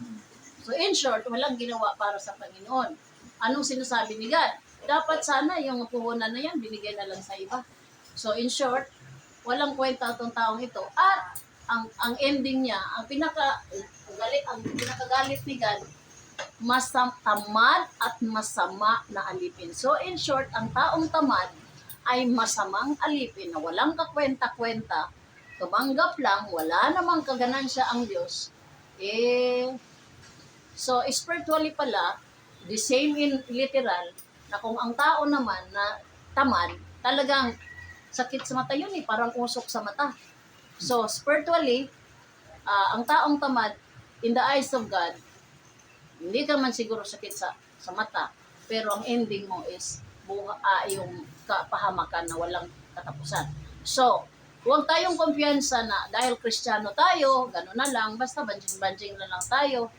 So in short, walang ginawa para sa Panginoon. Anong sinasabi ni God? Dapat sana yung puhunan na yan, binigay na lang sa iba. So in short, walang kwenta itong taong ito. At ang ending niya, ang pinakagalit ni God, tamad at masama na alipin. So in short, ang taong tamad ay masamang alipin na walang kakwenta-kwenta, tumanggap lang, wala namang kaganansya ang Diyos. So spiritually pala, the same in literal, na kung ang tao naman na tamad, talagang sakit sa mata yun parang usok sa mata. So spiritually, ang taong tamad, in the eyes of God, hindi ka man siguro sakit sa mata, pero ang ending mo is yung kapahamakan na walang katapusan. So, huwag tayong kumpiyansa na dahil Kristiyano tayo, gano'n na lang, basta banjing-banjing na lang tayo.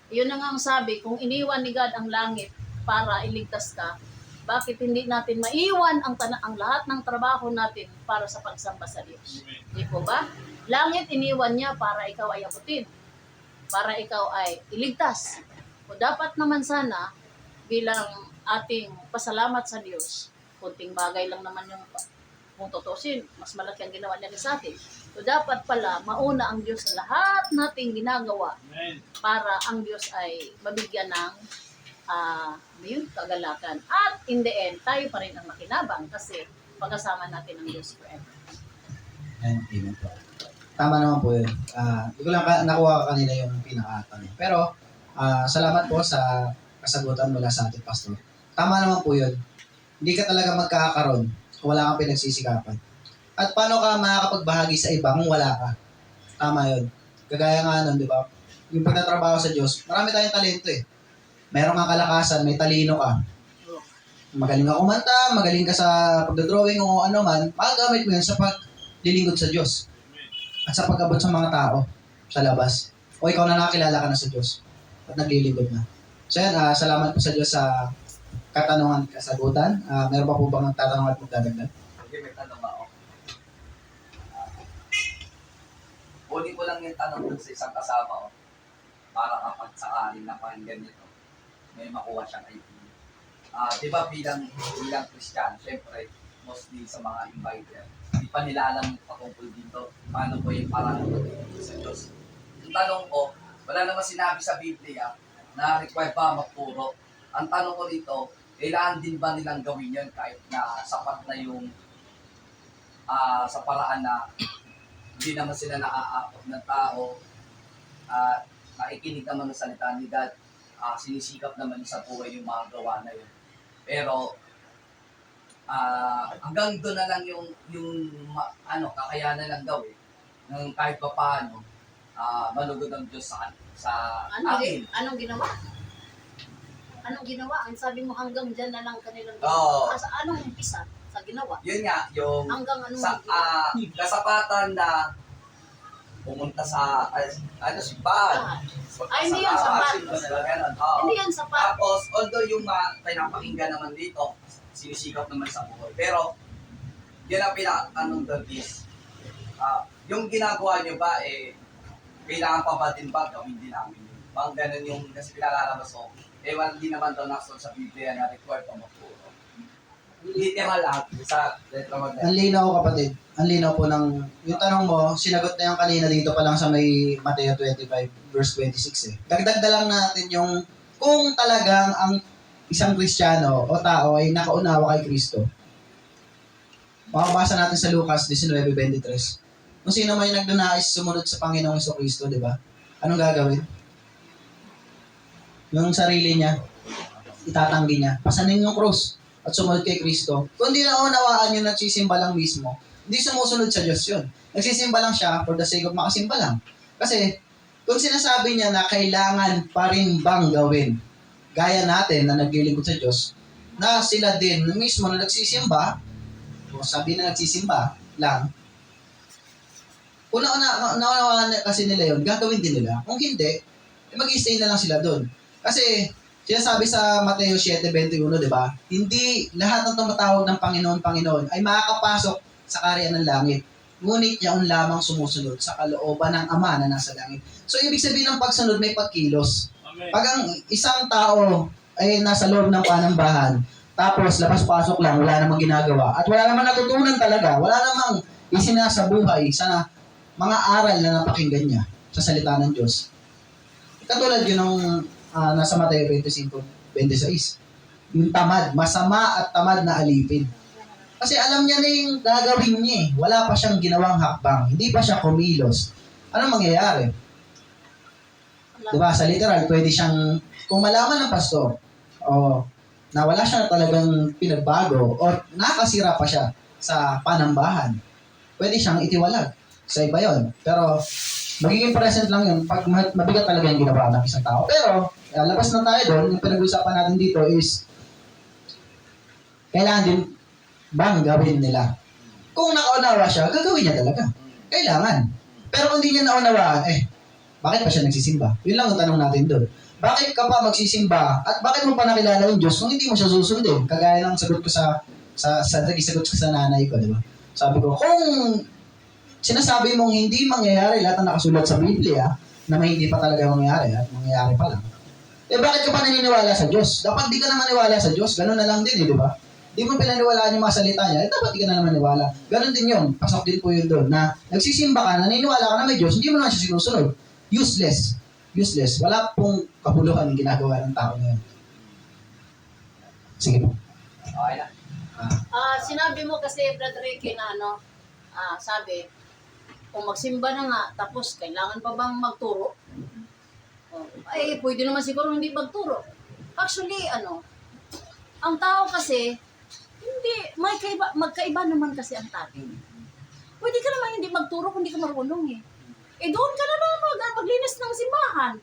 Yun na nga ang sabi, kung iniwan ni God ang langit para iligtas ka, bakit hindi natin maiwan ang lahat ng trabaho natin para sa pagsamba sa Diyos? Di po ba? Langit iniwan niya para ikaw ay abutin, para ikaw ay iligtas. O dapat naman sana, bilang ating pasalamat sa Diyos, kunting bagay lang naman yung kung tutusin, mas malaki ang ginawa niya sa atin. So dapat pala, mauna ang Diyos sa lahat nating ginagawa para ang Diyos ay mabigyan ng kagalakan. At in the end, tayo pa rin ang makinabang kasi pagkasama natin ang Diyos forever. And amen po. Tama naman po yun. Hindi ko lang nakuha kanina yung pinaka-tanong. Pero, salamat po sa kasagutan mula sa ating pastor. Tama naman po yun. Hindi ka talaga magkakaroon kung wala kang pinagsisikapan. At paano ka makakapagbahagi sa iba kung wala ka? Tama yun. Kagaya nga nun, di ba? Yung pagtatrabaho sa Diyos, marami tayong talento eh. Meron kang kalakasan, may talino ka. Magaling ka kumanta, magaling ka sa pagdodrawing o ano man, magagamit mo yun sa paglilingkod sa Diyos. At sa pag-abot sa mga tao sa labas. O ikaw na nakakilala ka na sa Diyos at naglilingkod na. So yan, salamat po sa Diyos sa katanungan, kasagutan. Meron pa po bang tatanong at magdadagdag? Sige, may tanong ako. Huli ko lang yung tanong dun sa isang kasama ko para kapag sakaling napakinggan nito, may makuha siyang idea. Di ba bilang Christian, syempre, mostly sa mga inviter, hindi pa nila alam patungkol dito, paano po yung parang sa Diyos. Yung tanong ko, wala naman sinabi sa Biblia na required pa magpuro. Ang tanong ko dito, kailangan din ba nilang gawin yun kahit na sapat na yung sa paraan na hindi naman sila naaakot ng tao, nakikinig naman ng salita ni God, sinisikap naman sa buhay yung mga gawa na yun. Pero hanggang doon na lang yung kakayanan lang gawin ng kahit pa paano malugod ang Diyos sa akin. Anong ginawa? Anong ginawa? Ang sabi mo hanggang dyan na lang kanilang Oo. ginawa. Anong umpisa sa ginawa? Yun nga, yung Hanggang anong sa ginawa? kasapatan na pumunta sa simbahan. Ay, hindi yun sapat. Hindi yan sapat. Tapos, although yung pinapakinggan naman dito, sinisikap naman sa buhay. Pero, yun ang pinaka-tanong doon is, yung ginagawa nyo ba, kailangan pa ba din ba gawin din namin yun? Bang ganun yung, kasi pinalalabas ko, hindi naman daw nakasunod sa Biblia na required pa magpuro. literal sa letra maganda. Ang linaw kapatid. Ang linaw po ng, yung tanong mo, sinagot na yung kanina dito pa lang sa may Mateo 25 verse 26 eh. Dagdag na lang natin yung kung talagang ang isang Kristiyano o tao ay nakaunawa kay Kristo. Makabasa natin sa Lucas 19:23. Kung sino man yung nagdunais sumunod sa Panginoong Kristo, di ba? Anong gagawin? Yung sarili niya, itatanggi niya. Pasanin yung cross at sumunod kay Kristo. Kung di naunawaan yung nagsisimba lang mismo, hindi sumusunod sa Diyos yun. Nagsisimba lang siya for the sake of makasimba lang. Kasi, kung sinasabi niya na kailangan pa rin bang gawin, gaya natin na naglilingkod sa Diyos, na sila din mismo na nagsisimba, o sabi na nagsisimba lang, kung naunawaan kasi nila yun, gagawin din nila. Kung hindi, mag-i-stay na lang sila doon. Kasi, sinasabi sa Mateo 7:21, di ba? Hindi lahat ng tumatawag ng Panginoon, Panginoon ay makakapasok sa kaharian ng langit. Ngunit yaon lamang sumusunod sa kalooban ng Ama na nasa langit. So, ibig sabihin ng pagsunod may pagkilos. Amen. Pag ang isang tao ay nasa loob ng panambahan, tapos labas-pasok lang, wala namang ginagawa, at wala namang natutunan talaga, wala namang isinasabuhay sa mga aral na napakinggan niya sa salita ng Diyos. Katulad yun ng nasa Mateo 25:26. Yung tamad, masama at tamad na alipin. Kasi alam niya na yung gagawin niya eh. Wala pa siyang ginawang hakbang. Hindi pa siya kumilos. Anong mangyayari? Diba? Sa literal, pwede siyang, kung malaman ng pastor, na wala siya talagang pinagbago, o nakasira pa siya sa panambahan, pwede siyang itiwalag. Sa iba yun. Pero, magiging present lang yun pag mabigat talaga yung ginawa ng isang tao. Pero, labas na tayo doon, yung pinag-usapan natin dito is, kailangan din bang gawin nila? Kung nakaunawa siya, gagawin niya talaga. Kailangan. Pero kung hindi niya naunawaan, bakit pa siya nagsisimba? Yun lang ang tanong natin doon. Bakit ka pa magsisimba? At bakit mo pa nakilala yung Diyos kung hindi mo siya susundin? Kagaya ng sagot ko sa sagot ko sa nanay ko, di ba? Sabi ko, kung sinasabi mong hindi mangyayari lahat ng nakasulat sa Biblia, na may hindi pa talaga mangyayari at mangyayari pa lang, bakit ka pa naniniwala sa Diyos? Dapat di ka na maniwala sa Diyos. Ganun na lang din, di ba? Di mo pinaniwalaan yung mga salita niya, dapat di ka na naman maniwala. Ganun din yun. Pasok din po yun doon na nagsisimba ka, naniniwala ka na may Diyos, hindi mo naman siya sinusunod. Useless. Useless. Wala pong kabuluhan yung ginagawa ng tao na yun. Sige po. Okay na. Sinabi mo kasi, Brother Ricky, na sabi, kung magsimba na nga, tapos kailangan pa bang magturo? Pwede naman siguro hindi magturo. Actually, ang tao kasi, hindi, magkaiba naman kasi ang tating. Pwede ka naman hindi magturo kung hindi ka marunong eh. Doon ka na lang maglinis ng simbahan.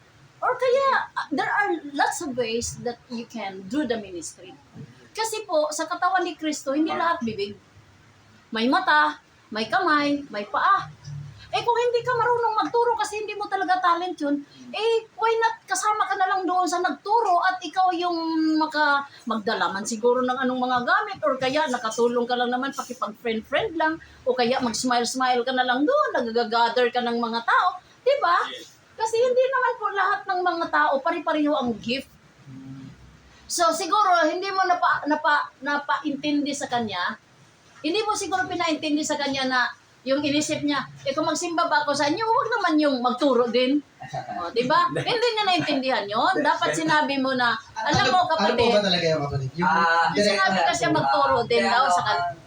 Or kaya, there are lots of ways that you can do the ministry. Kasi po, sa katawan ni Kristo, hindi lahat bibig. May mata, may kamay, may paa. Kung hindi ka marunong magturo kasi hindi mo talaga talent yun, why not kasama ka na lang doon sa nagturo at ikaw yung magdala man siguro ng anong mga gamit or kaya nakatulong ka lang naman pakipag-friend-friend lang o kaya mag-smile-smile ka na lang doon, nag-gather ka ng mga tao. Diba? Kasi hindi naman po lahat ng mga tao pari-pariho ang gift. So siguro hindi mo napaintindi sa kanya, hindi mo siguro pinaintindi sa kanya na yung inisip niya, kung magsimba ba ako sa inyo, huwag naman yung magturo din. Diba? Hindi niya naintindihan yun. Dapat sinabi mo na, alam mo kapatid. Ano po ba talaga yung kapatid? Sinabi kasi magturo din daw sa kanya.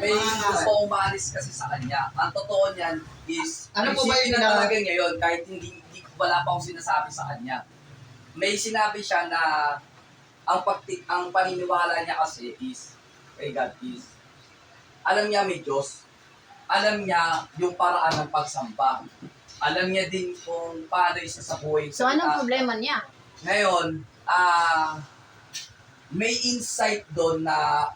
May gusto umalis kasi sa kanya. Ang totoo niyan is, Ano po ba yung talaga niya yun, kahit hindi wala pa akong sinasabi sa kanya. May sinabi siya na ang paniniwala niya kasi is, kay God is, alam niya may Diyos. Alam niya yung paraan ng pagsamba. Alam niya din kung paano isa sa buhay. So anong problema niya? Ngayon, may insight doon na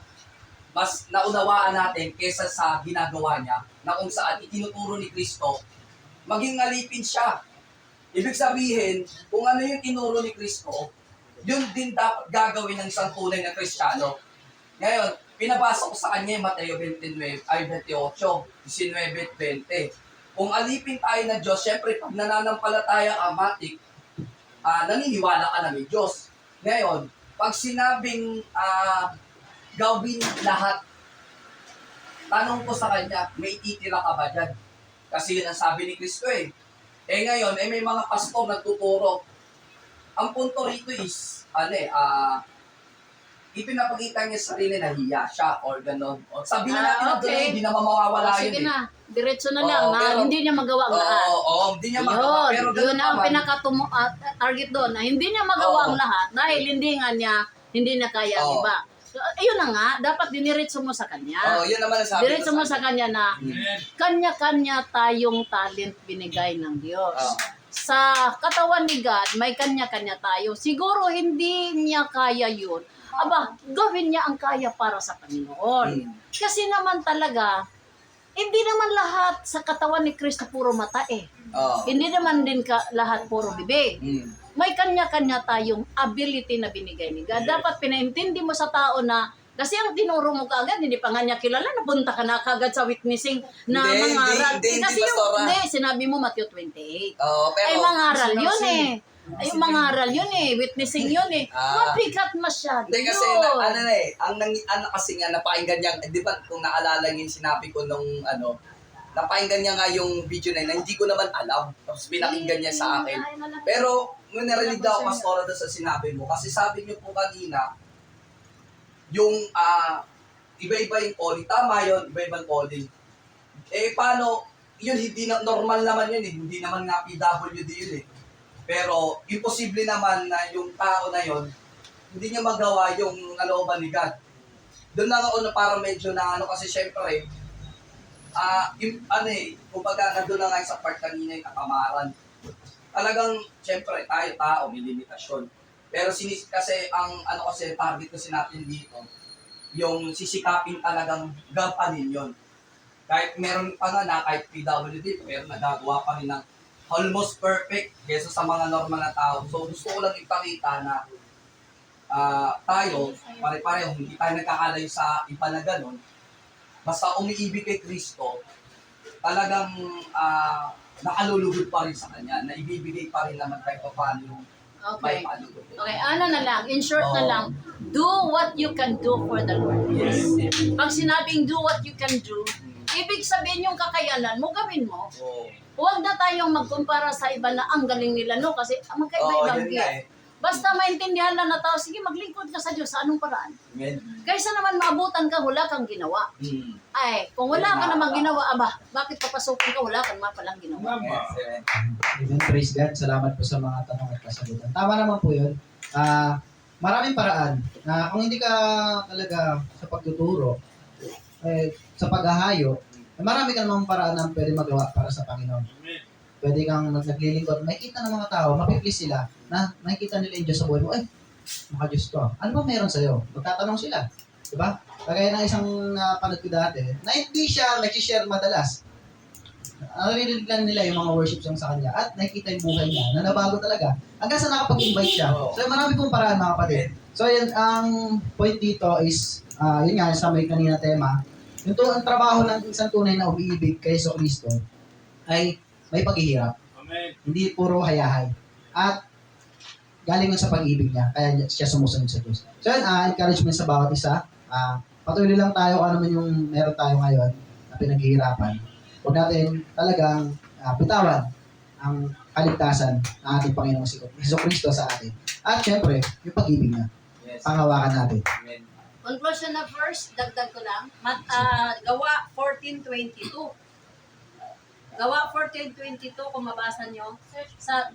mas naunawaan natin kesa sa ginagawa niya na kung saan itinuturo ni Kristo, maging alipin siya. Ibig sabihin, kung ano yung tinuro ni Kristo, yun din dapat gagawin ng isang tunay na Kristiyano. Ngayon, pinabasa ko sa kanya yung Mateo 28, 19-20. Kung alipin tayo ng Diyos, syempre pag nananampalataya ka, matik, naniniwala ka na may Diyos. Ngayon, pag sinabing gawin lahat. Tanong ko sa kanya, may ititira ka ba dyan? Kasi yun ang sabi ni Kristo eh. Eh ngayon, may mga pastor nagtuturo. Ang punto rito is, ipinapakita niya sa sarili na hiya siya or gano'n. O, sabi na natin na okay. hindi naman mawawala yun Sige eh. na, diretso na lang Oo, na pero- hindi niya magawa ang lahat. hindi niya magawa. Pero Yun ganun ang naman. target doon, na hindi niya magawa ang Oo. lahat dahil hindi nga niya, hindi na kaya ang Oo. iba. So, ayun na nga, dapat diniretso mo sa kanya. Yun naman ang sabi Diretso mo sa kanya na Amen. kanya-kanya tayong talent binigay ng Diyos. Oo. Sa katawan ni God, may kanya-kanya tayo. Siguro hindi niya kaya yun. Aba, gawin niya ang kaya para sa Panginoon. Kasi naman talaga, hindi naman lahat sa katawan ni Kristo puro mata eh. Hindi naman din lahat puro bibig. May kanya-kanya tayong ability na binigay ni God. Dapat pinaintindi mo sa tao na, kasi ang tinuro mo kaagad, hindi pa nga niya kilala, napunta ka na kaagad sa witnessing na Hindi, mangaral. hindi, Kasi Pastora. hindi, sinabi mo Matthew 28. Pero, Ay, mangaral yun eh. Ay, mangaral yun eh. Witnessing yun eh. Mabigat masyado Hindi kasi, kasi nga, napakinggan niya, di ba, kung naalala niyo yung sinabi ko nung, napakinggan niya nga yung video na yun, na hindi ko naman alam. Tapos pinakinggan niya sa akin. Pero, nung narinig daw ako, Pastora, doon sa sinabi mo, kasi sabi niyo po kanina, yung, iba-iba yung calling. Tama yun, iba-ibang calling. Eh, paano, yun, hindi na, normal naman yun eh. Hindi naman nga PWD yun eh. Pero, imposible naman na yung tao na yun, hindi niya magawa yung nalooban ni God. Doon lang ako na parang medyo na kasi syempre, kumbaga nandun na nga yung sa part kanina yung katamaran. Talagang, syempre, tayo tao, may limitasyon. Pero kasi kasi target kasi natin dito, yung sisikapin talagang gampanin yun. Kahit meron pa nga na, kahit PWD, pero nagagawa pa rin ng almost perfect kaysa sa mga normal na tao. So gusto ko lang ipakita na tayo, pare-pareho, hindi tayo nagkakalayo sa iba na ganun. Basta umiibig kay Kristo, talagang nakalulugod pa rin sa Kanya, na ibibigay pa rin naman tayo paano yung may Okay. palugod. Okay, ano na lang, in short na lang, do what you can do for the Lord. Yes. Pag sinabing do what you can do, ibig sabihin yung kakayanan mo, gawin mo. Huwag na tayong magkumpara sa iba na ang galing nila, no? Kasi magkaiba-ibang yun nga gift. Basta maintindihan lang na tao, sige, maglingkod ka sa Diyos sa anong paraan. Amen. Kaysa naman maabutan ka, wala kang ginawa. Ay, kung wala ka namang ginawa, bakit papasukin ka, wala kang palang ginawa. Tama. Yes. Amen, praise God. Salamat po sa mga tanong at kasagutan. Tama naman po yun. Maraming paraan na kung hindi ka talaga sa pagtuturo, sa paghahayo, marami ka namang paraan na pwede magawa para sa Panginoon. Amen. Pwede kang naglilingkod. Makikita ng mga tao, mapiplease sila na nakikita nila yung Diyos sa buhay mo. Ay, maka-Diyos to. Ano ba meron sa'yo? Magtatanong sila. Diba? Kagaya ng isang napanood ko dati, na hindi siya nag-share madalas. Narinig lang nila yung mga worship song sa kanya at nakikita yung buhay niya na nabago talaga. Hanggang sa nakapag-invite siya. So marami pong paraan mga kapatid. So yun, ang point dito is, yun nga, sa may kanina tema, ang trabaho ng isang tunay na umiibig kay Yesu Cristo ay may paghihirap. Amen. Hindi puro hayahay. At galing yun sa pag-ibig niya, kaya siya sumusunod sa Diyos. So yun, encouragement sa bawat isa. Patuloy lang tayo kung ano man yung meron tayo ngayon na pinaghihirapan. Huwag natin talagang bitawan ang kaligtasan ng ating Panginoong Hesus Kristo sa atin. At syempre, yung pag-ibig niya. Yes. Panghawakan natin. Amen. Conclusion na first, dagdag ko lang, Gawa 14:22. Gawa 14:22, kung mabasa nyo, sa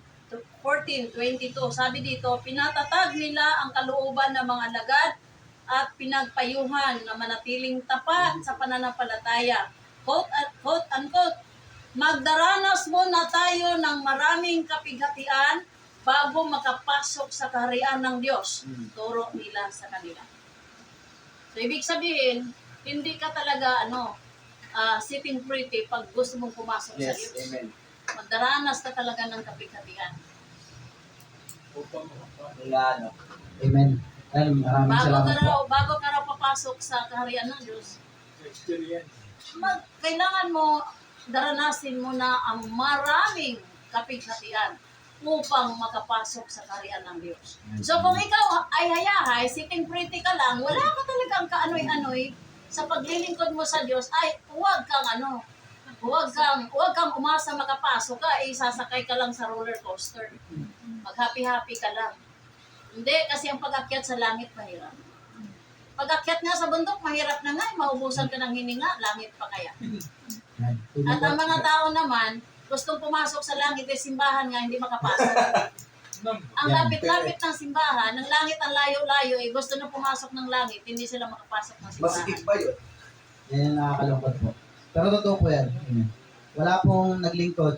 14:22, sabi dito, pinatatag nila ang kalooban ng mga alagad at pinagpayuhan na manatiling tapat sa pananampalataya. Quote unquote, magdaranas muna tayo ng maraming kapighatian bago makapasok sa kaharian ng Diyos. Turo nila sa kanila. So, ibig sabihin, hindi ka talaga, sitting pretty pag gusto mong pumasok sa Yes. Diyos. Amen. Magdaranas ka talaga ng kapighatian. Upang Amen. Ayan, maraming salamat po. Bago ka raw papasok sa kaharian ng Diyos, experience. kailangan mo daranasin mo na ang maraming kapighatian. upang makapasok sa kaharian ng Diyos. So kung ikaw ay hayahay, sitting pretty ka lang, wala ka talagang kaanoy-anoy sa paglilingkod mo sa Diyos, ay huwag kang umasa makapasok ka, sasakay ka lang sa roller coaster. Mag-happy-happy ka lang. Hindi, kasi ang pag-akyat sa langit mahirap. Pag-akyat nga sa bundok, mahirap na nga, maubusan ka ng hininga, langit pa kaya. Yan. At ang mga tao naman, gustong pumasok sa langit, simbahan nga, hindi makapasok. Ang Yan. lapit-lapit ng simbahan, ng langit ang layo-layo, gusto na pumasok ng langit, hindi sila makapasok ng simbahan. Masikip ba yun? Yan yung nakakalungkot po. Pero totoo po yan. Amen. Wala pong naglingkod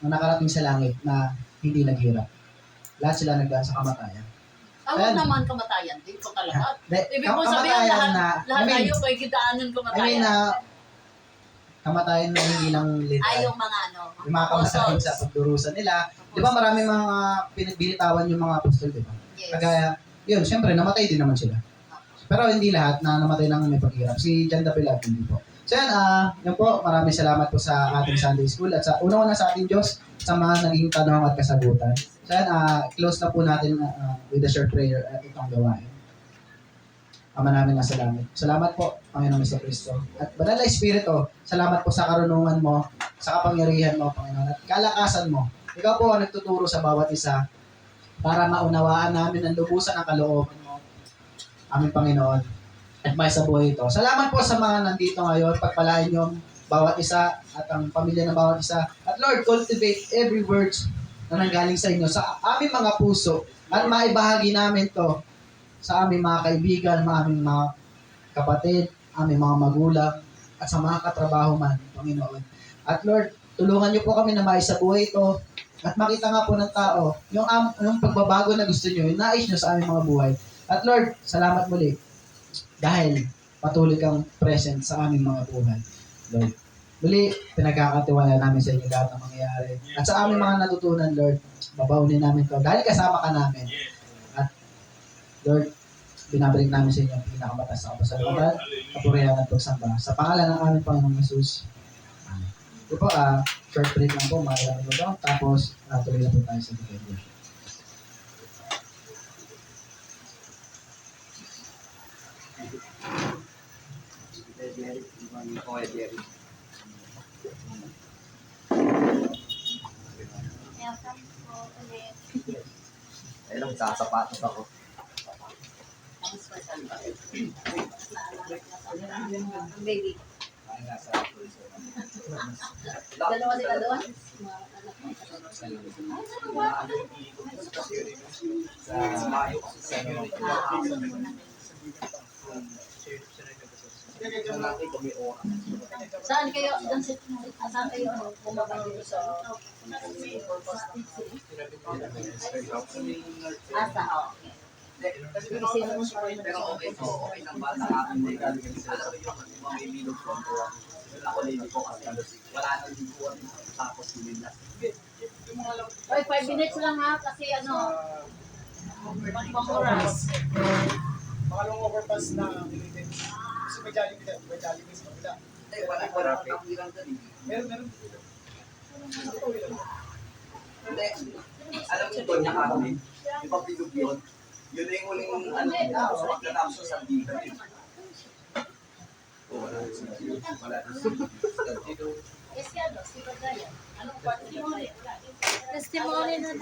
na nakarating sa langit na hindi naghirap. Lahat sila nagdaan sa kamatayan. Ako Ayan. naman kamatayan, di ko talaga. Ibig Ibig mo sabihin, lahat tayo ko ay gidaanan kamatayan. Kamatayan na hindi lang literal. Ay, yung mga Yung mga kamasakit sa pagdurusa nila. Di ba maraming mga pinagbinitawan yung mga apostol, di ba? Yes. Kagaya, yun, syempre, namatay din naman sila. Pero hindi lahat na namatay lang may paghirap. Si John Dapilag, hindi po. So yan, yan po, maraming salamat po sa ating Sunday School at sa una-una sa ating Diyos sa mga naging tanong at kasagutan. So yan, close na po natin with a short prayer itong gawain. Ama namin nasa langit. Salamat po, Panginoon Hesus Kristo. At Banal na Espiritu, salamat po sa karunungan mo, sa kapangyarihan mo, Panginoon, at kalakasan mo. Ikaw po ang nagtuturo sa bawat isa para maunawaan namin ang lubusan ng kalooban mo, aming Panginoon, at may sa buhay ito. Salamat po sa mga nandito ngayon, pagpalain niyo bawat isa at ang pamilya ng bawat isa. At Lord, cultivate every words na nanggaling sa inyo sa aming mga puso at maibahagi namin to sa aming mga kaibigan, aming mga kapatid, aming mga magulang, at sa mga katrabaho man, Panginoon. At Lord, tulungan niyo po kami na maisabuhay ito at makita nga po ng tao yung pagbabago na gusto niyo, yung nais niyo sa aming mga buhay. At Lord, salamat muli dahil patuloy kang present sa aming mga buhay. Lord, muli, pinagkakatiwala namin sa inyo lahat ng mangyayari. At sa aming mga natutunan, Lord, babaunin namin to dahil kasama ka namin. At Lord, binabalik namin sa inyo ang pinakamataas na kapasalamatan, kapurihan at pagsamba. Sa pangalan ng aming Panginoong Hesus. Amen. Ito po, short break lang po, mga mo daw. Tapos, tuloy na po tayo sa video. Welcome po ulit. Ayun lang, sasapatos ako. Baby. Dalawa Dalawa sila doon? sa Mayo kasi sa Saan kayo? Saan kayo? Bumaba dito sa... Asa, okay. Pero okay ng bata akin din. Alam mo yung may bilog ko. Ako lady ko kasi wala nang liguan tapos nila. Oy, 5 minutes lang ha, kasi pang-oras. Makalong overpass na Philippines. Kasi may Jollibee sa kabila. Wala nang tirang dali. Meron. Hindi. Alam mo doon niya kami. Yung pagbilog yun. Yun na yung huling pagkatapos sa Sandika. Wala. Kasi si Bagaya, anong part? Testimony na